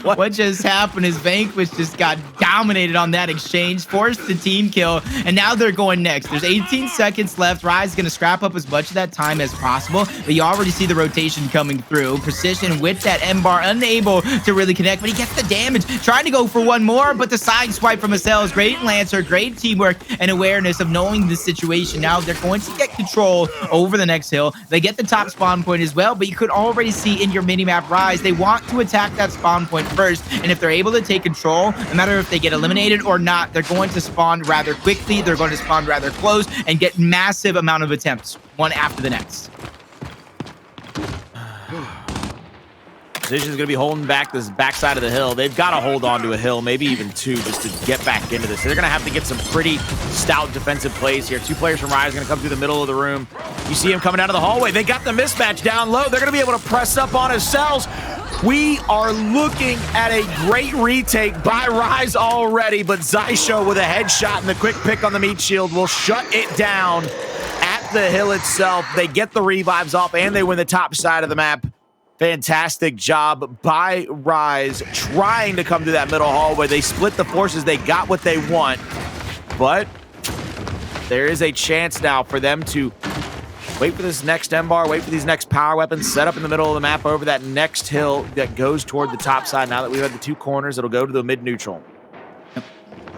Speaker 2: What just happened is Vanquish just got dominated on that exchange, forced the team kill, and now they're going next. There's 18 seconds left. Rise is going to scrap up as much of that time as possible, but you already see the rotation coming through. Precision with that M-bar, unable to really connect, but he gets the damage. Trying to go for one more, but the side swipe from Acells. Great Lancer, great teamwork, and awareness of knowing the situation. Now they're going to get control over the next hill. They get the top spawn point as well, but you could already see in your minimap Rise, they want to attack that spawn point first, and if they're able to take control, no matter if they get eliminated or not, they're going to spawn rather quickly, they're going to spawn rather close, and get massive amount of attempts, one after the next.
Speaker 1: Precision is going to be holding back this backside of the hill. They've got to hold on to a hill, maybe even 2, just to get back into this. They're going to have to get some pretty stout defensive plays here. 2 players from Rise are going to come through the middle of the room. You see him coming out of the hallway. They got the mismatch down low. They're going to be able to press up on Acells. We are looking at a great retake by Rise already, but Xysho with a headshot and the quick pick on the meat shield will shut it down at the hill itself. They get the revives off and they win the top side of the map. Fantastic job by Rise trying to come to that middle hallway. They split the forces. They got what they want, but there is a chance now for them to wait for this next M-bar, wait for these next power weapons, set up in the middle of the map over that next hill that goes toward the top side. Now that we've had the 2 corners, it'll go to the mid-neutral.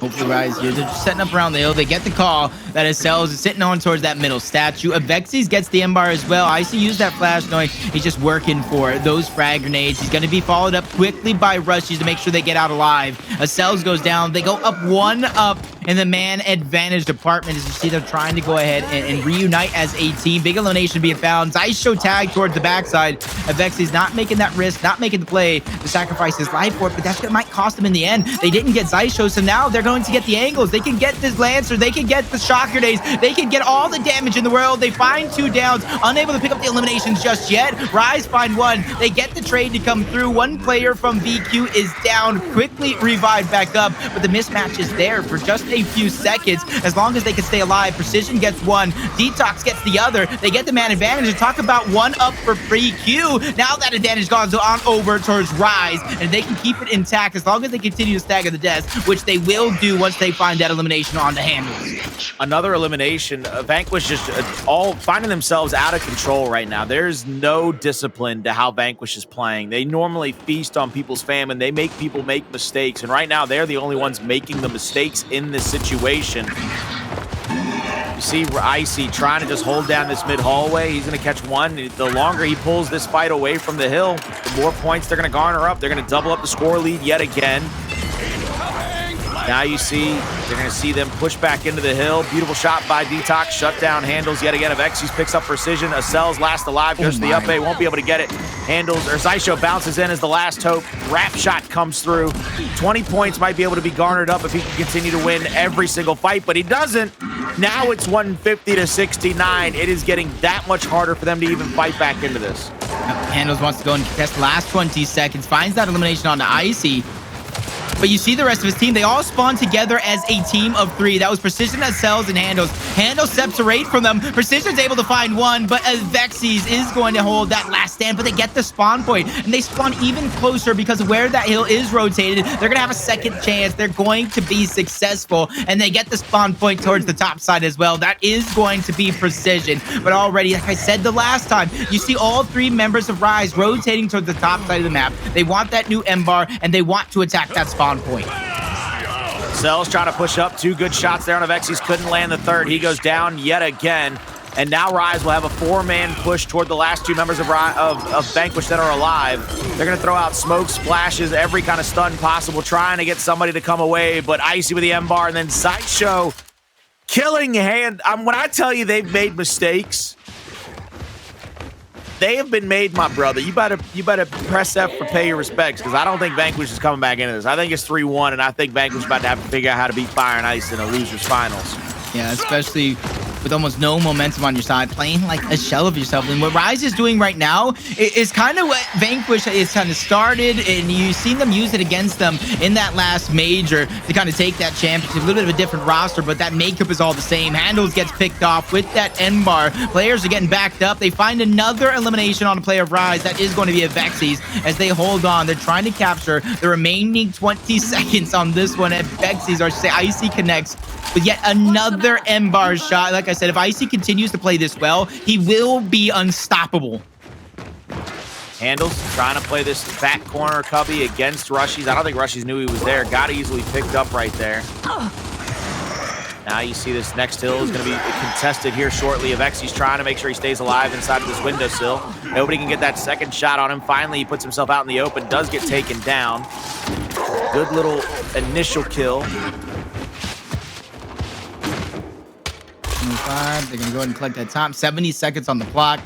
Speaker 2: Hopefully Rise here. They're just setting up around the hill. They get the call that Acells is sitting on towards that middle statue. Avexys gets the M-bar as well. Icy used that flash knowing he's just working for those frag grenades. He's going to be followed up quickly by Rushiez to make sure they get out alive. Acells goes down. They go up 1 up in the man advantage department as you see them trying to go ahead and reunite as a team. Big elimination being found. Xysho tag towards the backside. Avexys not making that risk, not making the play to sacrifice his life for it, but that's what might cost him in the end. They didn't get Xysho, so now they're going to get the angles. They can get this Lancer, they can get the shock grenades, they can get all the damage in the world. They find 2 downs, unable to pick up the eliminations just yet. Rise find 1. They get the trade to come through. 1 player from VQ is down, quickly revived back up, but the mismatch is there for just a few seconds. As long as they can stay alive, Precision gets 1, DeToX gets the other. They get the man advantage. Talk about 1 up for VQ. Now that advantage goes on over towards Rise, and they can keep it intact as long as they continue to stagger the deaths, which they will do once they find that elimination on the Hndles.
Speaker 1: Another elimination. Vanquish just all finding themselves out of control right now. There's no discipline to how Vanquish is playing. They normally feast on people's famine. They make people make mistakes, and right now they're the only ones making the mistakes in this situation. You see Icy trying to just hold down this mid hallway. He's going to catch 1. The longer he pulls this fight away from the hill, the more points they're going to garner up. They're going to double up the score lead yet again. Now you see, they're going to see them push back into the hill. Beautiful shot by DeToX. Shut down Hndles yet again. Avexys picks up Precision. Acells last alive. Goes to the up A. Won't be able to get it. Hndles, or Xysho bounces in as the last hope. Wrap shot comes through. 20 points might be able to be garnered up if he can continue to win every single fight, but he doesn't. Now it's 150 to 69. It is getting that much harder for them to even fight back into this.
Speaker 2: Hndles wants to go and test the last 20 seconds. Finds that elimination on the Icy. But you see the rest of his team, they all spawn together as a team of 3. That was Precision, Acells, and Hndles. Hndles separate from them. Precision's able to find 1, but Avexys is going to hold that last stand, but they get the spawn point, and they spawn even closer because of where that hill is rotated. They're going to have a second chance. They're going to be successful, and they get the spawn point towards the top side as well. That is going to be Precision. But already, like I said the last time, you see all 3 members of Rise rotating towards the top side of the map. They want that new M-bar, and they want to attack that spawn point.
Speaker 1: Acells trying to push up. 2 good shots there on Avexys. Couldn't land the 3rd. He goes down yet again. And now Rise will have a 4-man push toward the last 2 members of Vanquish that are alive. They're going to throw out smoke, splashes, every kind of stun possible, trying to get somebody to come away. But Icy with the M-bar, and then Xysho killing Hand. When I tell you they've made mistakes, they have been made, my brother. You better press F for pay your respects, because I don't think Vanquish is coming back into this. I think it's 3-1, and I think Vanquish is about to have to figure out how to beat Fire and Ice in a loser's finals.
Speaker 2: Yeah, especially with almost no momentum on your side, playing like a shell of yourself. And what Rise is doing right now is kind of what Vanquish is kind of started, and you've seen them use it against them in that last major to kind of take that championship. A little bit of a different roster, but that makeup is all the same. Hndles gets picked off with that N-bar. Players are getting backed up. They find another elimination on a player of Rise. That is going to be Avexys as they hold on. They're trying to capture the remaining 20 seconds on this one. Avexys, or say Icy, connects with yet another M-bar shot. Like I said, if Icy continues to play this well, he will be unstoppable.
Speaker 1: Hndles trying to play this back corner cubby against Rushiez. I don't think Rushiez knew he was there. Got easily picked up right there. Now you see this next hill is going to be contested here shortly. Avexys trying to make sure he stays alive inside of this windowsill. Nobody can get that second shot on him. Finally, he puts himself out in the open. Does get taken down. Good little initial kill.
Speaker 2: 25. They're going to go ahead and collect that top. 70 seconds on the clock.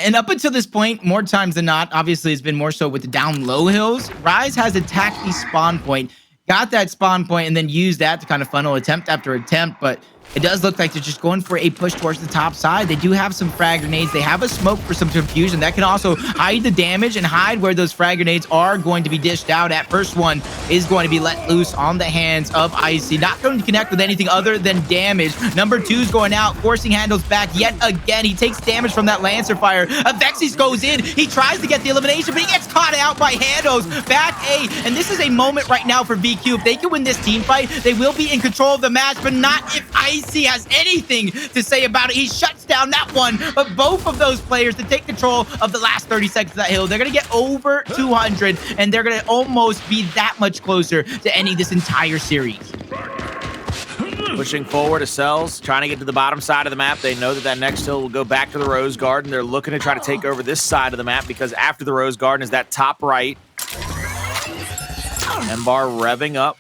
Speaker 2: And up until this point, more times than not, obviously it's been more so with the down low hills, Rise has attacked the spawn point, got that spawn point, and then used that to kind of funnel attempt after attempt. But it does look like they're just going for a push towards the top side. They do have some frag grenades. They have a smoke for some confusion. That can also hide the damage and hide where those frag grenades are going to be dished out at. First one is going to be let loose on the hands of Icy. Not going to connect with anything other than damage. Number 2 is going out, forcing Hndles back yet again. He takes damage from that Lancer fire. Avexys goes in. He tries to get the elimination, but he gets caught out by Hndles. Back A. And this is a moment right now for VQ. If they can win this team fight, they will be in control of the match, but not if Icy has anything to say about it. He shuts down that one, but both of those players to take control of the last 30 seconds of that hill, they're going to get over 200, and they're going to almost be that much closer to ending this entire series.
Speaker 1: Pushing forward, Acells trying to get to the bottom side of the map. They know that that next hill will go back to the Rose Garden. They're looking to try to take over this side of the map because after the Rose Garden is that top right. M-bar revving up.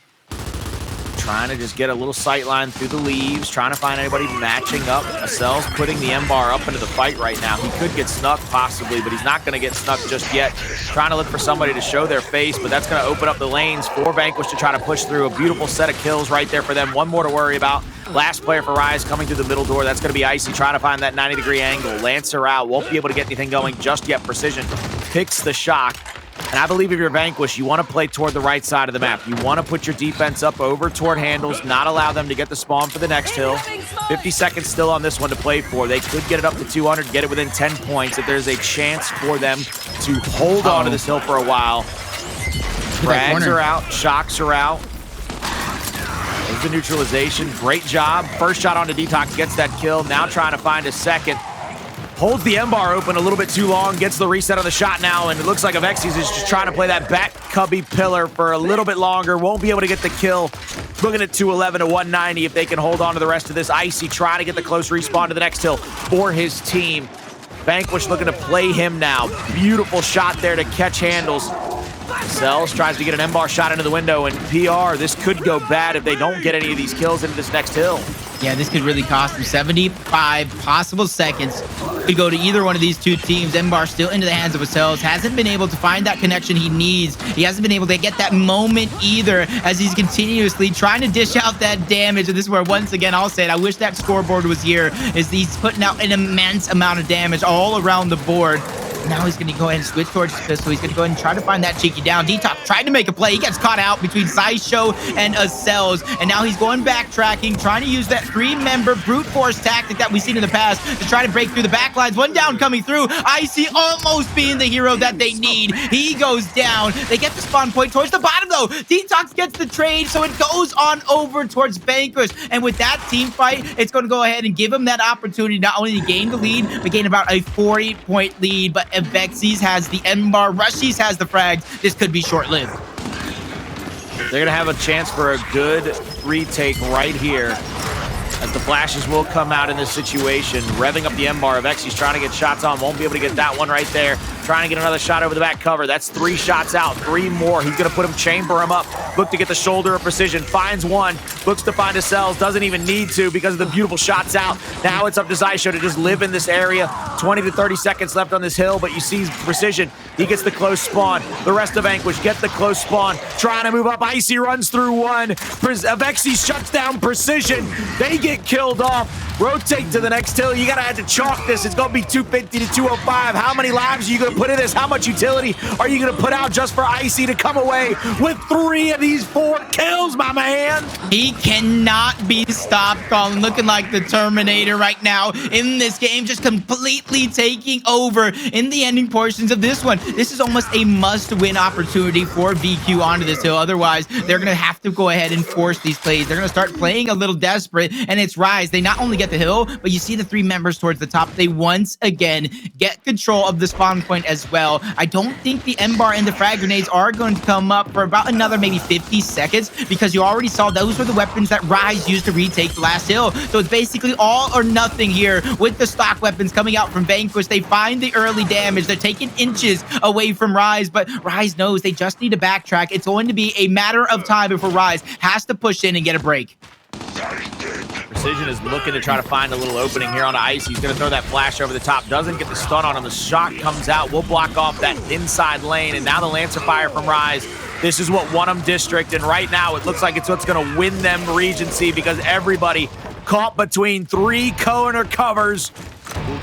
Speaker 1: trying to just get a little sight line through the leaves, trying to find anybody matching up. Acells putting the M-bar up into the fight right now. He could get snuck possibly, but he's not going to get snuck just yet. Trying to look for somebody to show their face, but that's going to open up the lanes for Vanquish to try to push through. A beautiful set of kills right there for them. One more to worry about. Last player for Rise coming through the middle door. That's going to be Icy trying to find that 90-degree angle. Lancer out. Won't be able to get anything going just yet. Precision picks the shock. And I believe if you're Vanquish, you want to play toward the right side of the map. You want to put your defense up over toward Hndles, not allow them to get the spawn for the next hill. 50 seconds still on this one to play for. They could get it up to 200, get it within 10 points if there's a chance for them to hold on to this hill for a while. Frags are out, shocks are out. There's the neutralization. Great job. First shot onto DeToX, gets that kill. Now trying to find a second. Holds the M-bar open a little bit too long, gets the reset on the shot now, and it looks like Avexys is just trying to play that back cubby pillar for a little bit longer. Won't be able to get the kill. Looking at 211 to 190 if they can hold on to the rest of this. Icy trying to get the close respawn to the next hill for his team. Vanquish looking to play him now. Beautiful shot there to catch Hndles. Acells tries to get an M-bar shot into the window, and PR, this could go bad if they don't get any of these kills into this next hill.
Speaker 2: Yeah, this could really cost them 75 possible seconds. Could go to either one of these two teams. M-bar still into the hands of Acells. Hasn't been able to find that connection he needs. He hasn't been able to get that moment either as he's continuously trying to dish out that damage. And this is where, once again, I'll say it. I wish that scoreboard was here, as he's putting out an immense amount of damage all around the board. Now he's going to go ahead and switch towards his pistol. He's going to go ahead and try to find that cheeky down. DeToX tried to make a play. He gets caught out between Xysho and Acells. And now he's going backtracking, trying to use that three-member brute force tactic that we've seen in the past to try to break through the back lines. One down coming through. Icy almost being the hero that they need. He goes down. They get the spawn point towards the bottom, though. DeToX gets the trade, so it goes on over towards Vanquish. And with that team fight, it's going to go ahead and give him that opportunity not only to gain the lead, but gain about a 40-point lead. But Avexys has the M-bar, Rushiez has the frags. This could be short-lived.
Speaker 1: They're going to have a chance for a good retake right here, as the flashes will come out in this situation. Revving up the M-bar, Avexys trying to get shots on, won't be able to get that one right there. Trying to get another shot over the back cover. That's 3 shots out, 3 more. He's going to put him, chamber him up. Look to get the shoulder of precision. Finds one. Looks to find Acells. Doesn't even need to because of the beautiful shots out. Now it's up to Xysho to just live in this area. 20 to 30 seconds left on this hill, but you see precision. He gets the close spawn. The rest of Vanquish get the close spawn. Trying to move up. Icy runs through one. Avexys shuts down precision. They get killed off. Rotate to the next hill. You got to have to chalk this. It's going to be 250 to 205. How many lives are you going to put in this? How much utility are you going to put out just for Icy to come away with 3 of these 4 kills, my man?
Speaker 2: He cannot be stopped, Colin. Looking like the Terminator right now in this game, just completely taking over in the ending portions of this one. This is almost a must-win opportunity for VQ onto this hill. Otherwise, they're going to have to go ahead and force these plays. They're going to start playing a little desperate, and it's Rise. They not only get the hill, but you see the 3 members towards the top. They once again get control of the spawn point as well. I don't think the M-bar and the frag grenades are going to come up for about another maybe 50 seconds, because you already saw those were the weapons that Rise used to retake the last hill. So it's basically all or nothing here with the stock weapons coming out from Vanquish. They find the early damage. They're taking inches away from Rise, but Rise knows they just need to backtrack. It's going to be a matter of time before Rise has to push in and get a break.
Speaker 1: Precision is looking to try to find a little opening here on Ice. He's going to throw that flash over the top. Doesn't get the stun on him. The shot comes out. We'll block off that inside lane. And now the Lancer fire from Rise. This is what won them District. And right now, it looks like it's what's going to win them Regency, because everybody caught between 3 corner covers.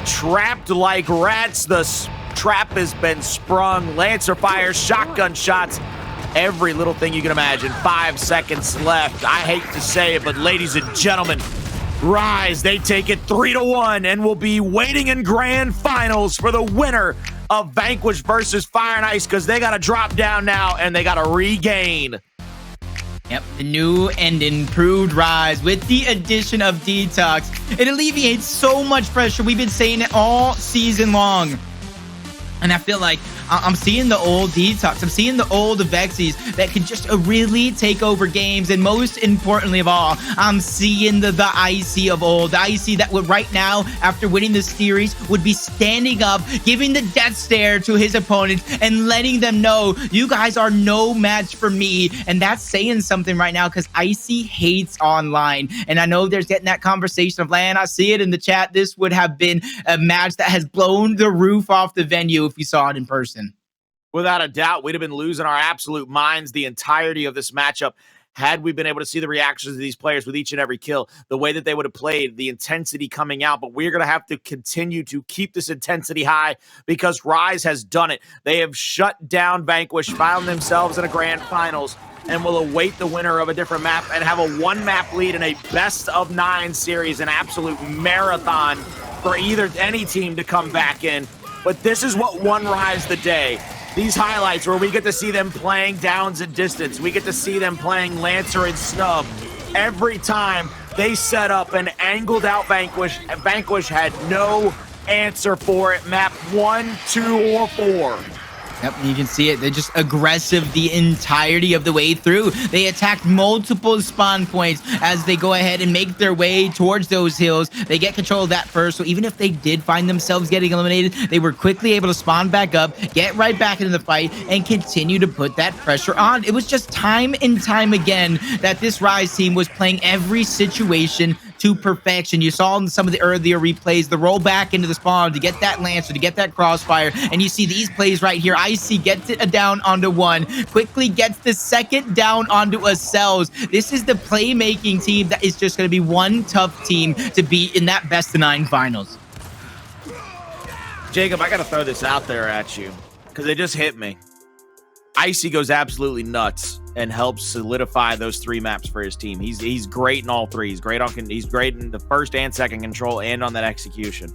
Speaker 1: Trapped like rats. The trap has been sprung. Lancer fire, shotgun shots. Every little thing you can imagine. 5 seconds left. I hate to say it, but ladies and gentlemen, Rise, they take it 3-1 and will be waiting in grand finals for the winner of Vanquish versus Fire and Ice, because they got to drop down now and they got to regain.
Speaker 2: Yep, the new and improved Rise with the addition of DeToX. It alleviates so much pressure. We've been saying it all season long. And I feel like I'm seeing the old DeToX. I'm seeing the old Avexys that can just really take over games. And most importantly of all, I'm seeing the IC of old. The IC that would right now, after winning the series, would be standing up, giving the death stare to his opponents and letting them know, you guys are no match for me. And that's saying something right now because IC hates online. And I know there's getting that conversation of, Lan, I see it in the chat. This would have been a match that has blown the roof off the venue if you saw it in person.
Speaker 1: Without a doubt, we'd have been losing our absolute minds the entirety of this matchup had we been able to see the reactions of these players with each and every kill, the way that they would have played, the intensity coming out. But we're going to have to continue to keep this intensity high because Rise has done it. They have shut down Vanquish, found themselves in a grand finals, and will await the winner of a different map and have a one-map lead in a best-of-9 series, an absolute marathon for any team to come back in. But this is what won Rise the day. These highlights where we get to see them playing downs and distance. We get to see them playing Lancer and Snub. Every time they set up and angled out Vanquish, and Vanquish had no answer for it. Map 1, 2, or 4.
Speaker 2: Yep, you can see it. They're just aggressive the entirety of the way through. They attacked multiple spawn points as they go ahead and make their way towards those hills. They get control of that first, so even if they did find themselves getting eliminated, they were quickly able to spawn back up, get right back into the fight, and continue to put that pressure on. It was just time and time again that this Rise team was playing every situation to perfection. You saw in some of the earlier replays, the roll back into the spawn to get that Lancer, to get that Crossfire, and you see these plays right here. IC gets it down onto one, quickly gets the second down onto Acells. This is the playmaking team that is just going to be one tough team to beat in that best-of-9 finals.
Speaker 1: Jacob, I got to throw this out there at you because it just hit me. Icy goes absolutely nuts and helps solidify those 3 maps for his team. He's great in all 3. He's great in the first and second control and on that execution.